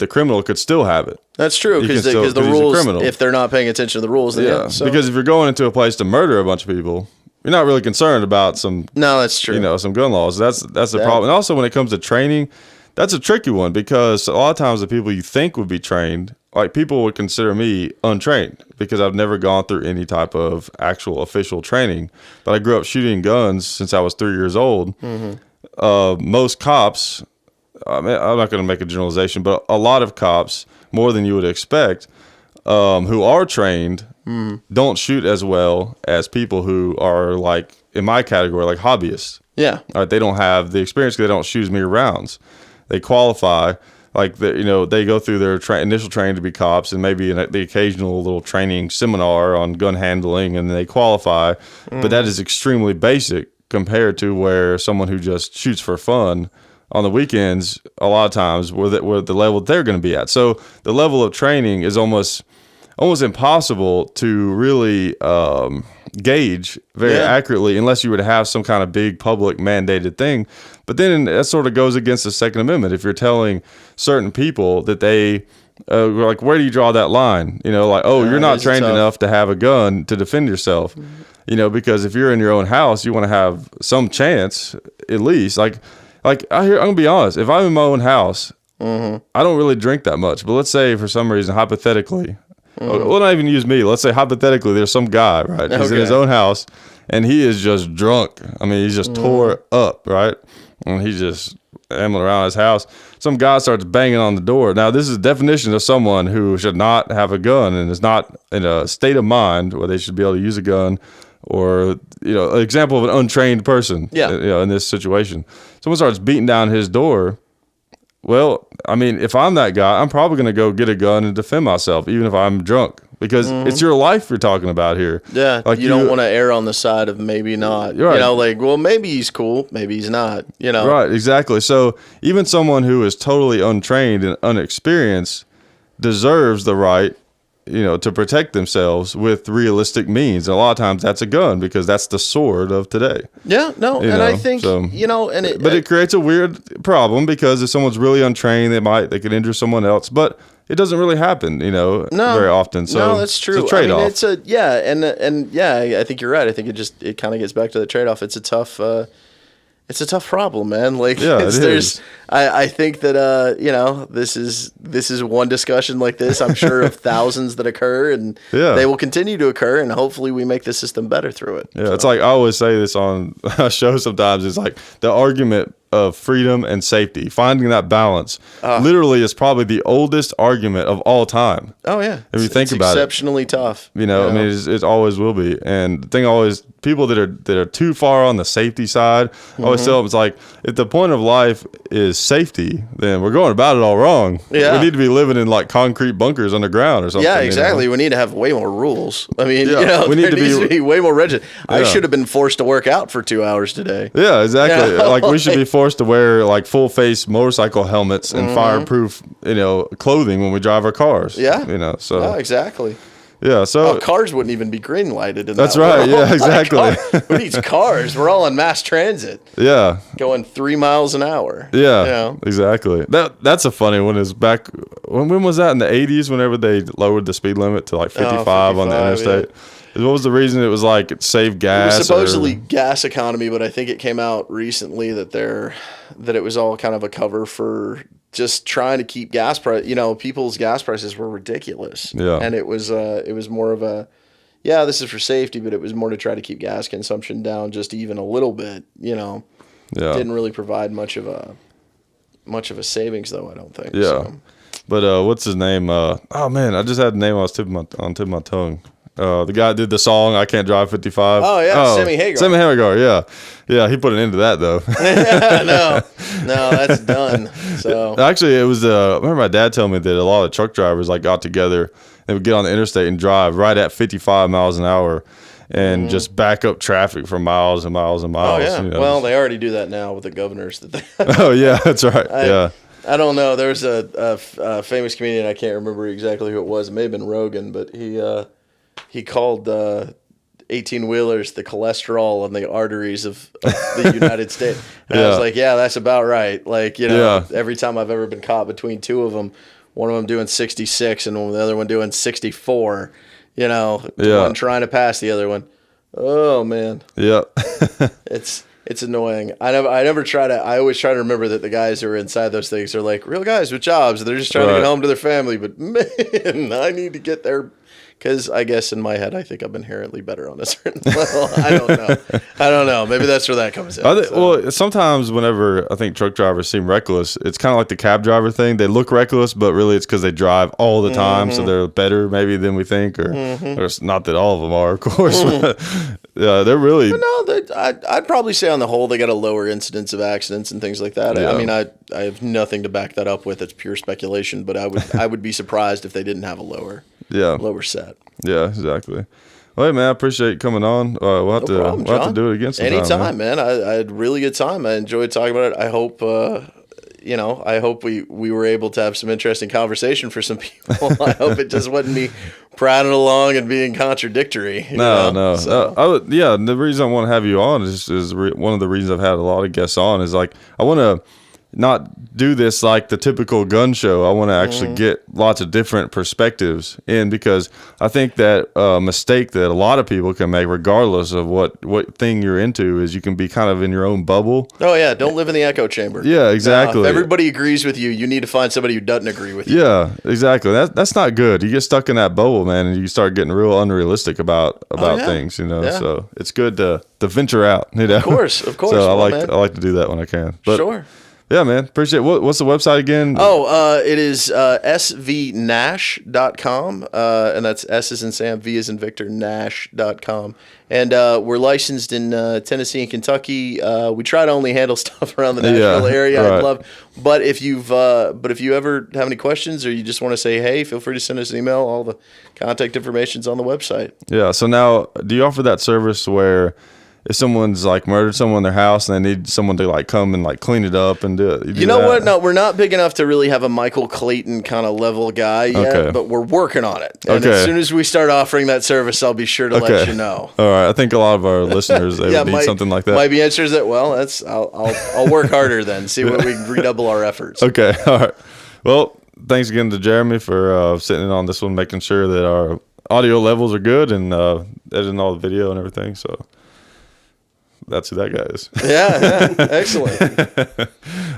the criminal could still have it. That's true, because the rules, if they're not paying attention to the rules, then because if you're going into a place to murder a bunch of people, you're not really concerned about some. No, that's true. Some gun laws. That's the problem. And also when it comes to training, that's a tricky one, because a lot of times the people you think would be trained, like people would consider me untrained because I've never gone through any type of actual official training. But I grew up shooting guns since I was 3 years old. Most cops, I'm not going to make a generalization, but a lot of cops, more than you would expect, who are trained, don't shoot as well as people who are like in my category, like hobbyists. Yeah. They don't have the experience because they don't shoot as many rounds. They qualify, they go through their initial training to be cops, and maybe the occasional little training seminar on gun handling, and they qualify. But that is extremely basic compared to where someone who just shoots for fun on the weekends, a lot of times, where the level they're going to be at. So the level of training is almost impossible to really gauge very accurately unless you were to have some kind of big public mandated thing. But then that sort of goes against the Second Amendment. If you're telling certain people that they like, where do you draw that line? You're not trained enough to have a gun to defend yourself. Because if you're in your own house, you want to have some chance, at least. I'm gonna be honest. If I'm in my own house, I don't really drink that much. But let's say for some reason, hypothetically, well, not even use me. Let's say hypothetically, there's some guy, right? He's in his own house, and he is just drunk. I mean, he's just tore up, right? And he's just ambling around his house. Some guy starts banging on the door. Now, this is the definition of someone who should not have a gun and is not in a state of mind where they should be able to use a gun, or, an example of an untrained person, in this situation. Someone starts beating down his door. Well, I mean, if I'm that guy, I'm probably going to go get a gun and defend myself, even if I'm drunk, because it's your life you're talking about here. Yeah, like you don't want to err on the side of maybe not. Right. Well, maybe he's cool, maybe he's not. Right, exactly. So even someone who is totally untrained and unexperienced deserves the right, to protect themselves with realistic means. And a lot of times that's a gun, because that's the sword of today. Yeah, no, and I think, but it creates a weird problem, because if someone's really untrained, they could injure someone else, but it doesn't really happen, very often. So no, that's true. It's a trade-off. I think you're right. I think it kind of gets back to the trade-off. It's a tough problem, man. Like, it is. I think that this is one discussion like this, I'm sure, of thousands that occur, and they will continue to occur, and hopefully we make the system better through it. Yeah, It's like I always say this on a show sometimes. It's like the argument of freedom and safety, finding that balance, literally is probably the oldest argument of all time. Oh yeah, if you think about it, exceptionally tough. I mean, it always will be. And the thing always, people that are too far on the safety side, I always tell them, it's like, if the point of life is safety, then we're going about it all wrong. Yeah. We need to be living in like concrete bunkers underground or something. Yeah, exactly. We need to have way more rules. I mean, we need to be way more rigid. I should have been forced to work out for 2 hours today. Yeah, exactly. Like we should be forced to wear like full face motorcycle helmets and fireproof, clothing when we drive our cars. Yeah. So. Oh, exactly. Yeah, so cars wouldn't even be green lighted. That's right. Yeah, exactly. Who needs cars? We're all on mass transit. Yeah, going 3 miles an hour. Yeah, exactly. That's a funny one. Is back when was that, in the 80s? Whenever they lowered the speed limit to like 55 on the interstate. Yeah. What was the reason? It was like it saved gas. It was supposedly gas economy, but I think it came out recently that it was all kind of a cover for just trying to keep gas price. People's gas prices were ridiculous. Yeah, and it was more of a, this is for safety, but it was more to try to keep gas consumption down just even a little bit. Yeah, didn't really provide much of a savings though. I don't think. Yeah, so. But what's his name? Oh man, I just had the name on tip of my tongue. The guy that did the song "I Can't Drive 55." Oh yeah, Sammy Hagar. Sammy Hagar, yeah. He put an end to that though. no, that's done. So actually, it was. I remember my dad telling me that a lot of truck drivers got together. They would get on the interstate and drive right at 55 miles an hour, and just back up traffic for miles and miles and miles. Oh yeah. Well, they already do that now with the governors that they. Oh yeah, that's right. I don't know. There's a famous comedian. I can't remember exactly who it was. It may have been Rogan, but he called 18-wheelers the cholesterol on the arteries of the United States. And I was like, yeah, that's about right. Like, every time I've ever been caught between two of them, one of them doing 66 and the other one doing 64, one trying to pass the other one. Oh, man. Yeah. It's annoying. I always try to remember that the guys who are inside those things are like real guys with jobs. They're just trying to get home to their family. But, man, I need to get there. Because I guess in my head, I think I'm inherently better on a certain level. I don't know. Maybe that's where that comes in. Well, sometimes whenever I think truck drivers seem reckless, it's kind of like the cab driver thing. They look reckless, but really it's because they drive all the time, so they're better maybe than we think. Or it's not that all of them are, of course. Yeah, they're really. But no, I'd probably say on the whole they got a lower incidence of accidents and things like that. Yeah. I mean, I have nothing to back that up with. It's pure speculation, but I would be surprised if they didn't have a lower set. Yeah, exactly. Well, hey, man, I appreciate you coming on. We'll have to do it again sometime. Anytime, man. I had a really good time. I enjoyed talking about it. I hope, I hope we were able to have some interesting conversation for some people. I hope it just wasn't me prattling along and being contradictory. No. So. The reason I want to have you on is one of the reasons I've had a lot of guests on is like I want to not do this like the typical gun show. I want to actually get lots of different perspectives in, because I think that a mistake that a lot of people can make, regardless of what thing you're into, is you can be kind of in your own bubble. Oh yeah, don't live in the echo chamber. Yeah, exactly. If everybody agrees with you, you need to find somebody who doesn't agree with you. Yeah, exactly. That's not good. You get stuck in that bubble, man, and you start getting real unrealistic about things. So it's good to venture out. Of course. So I like to do that when I can. But, sure. Yeah, man. Appreciate it. What's the website again? It is svnash.com, and that's S as in Sam, V as in Victor, Nash.com. And we're licensed in Tennessee and Kentucky. We try to only handle stuff around the Nashville area. Right. I'd love, but if you ever have any questions or you just want to say hey, feel free to send us an email. All the contact information's on the website. Yeah. So now, do you offer that service where if someone's like murdered someone in their house and they need someone to like come and like clean it up and do it? You know what? No, we're not big enough to really have a Michael Clayton kind of level guy yet, Okay. but we're working on it. And Okay. as soon as we start offering that service, I'll be sure to let you know. All right. I think a lot of our listeners they would need something like that. Might be answers that. Well, I'll work harder then. See what we can redouble our efforts. Okay. All right. Well, thanks again to Jeremy for sitting in on this one, making sure that our audio levels are good and editing all the video and everything. So that's who that guy is. Yeah. Excellent.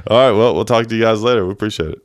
All right. Well, we'll talk to you guys later. We appreciate it.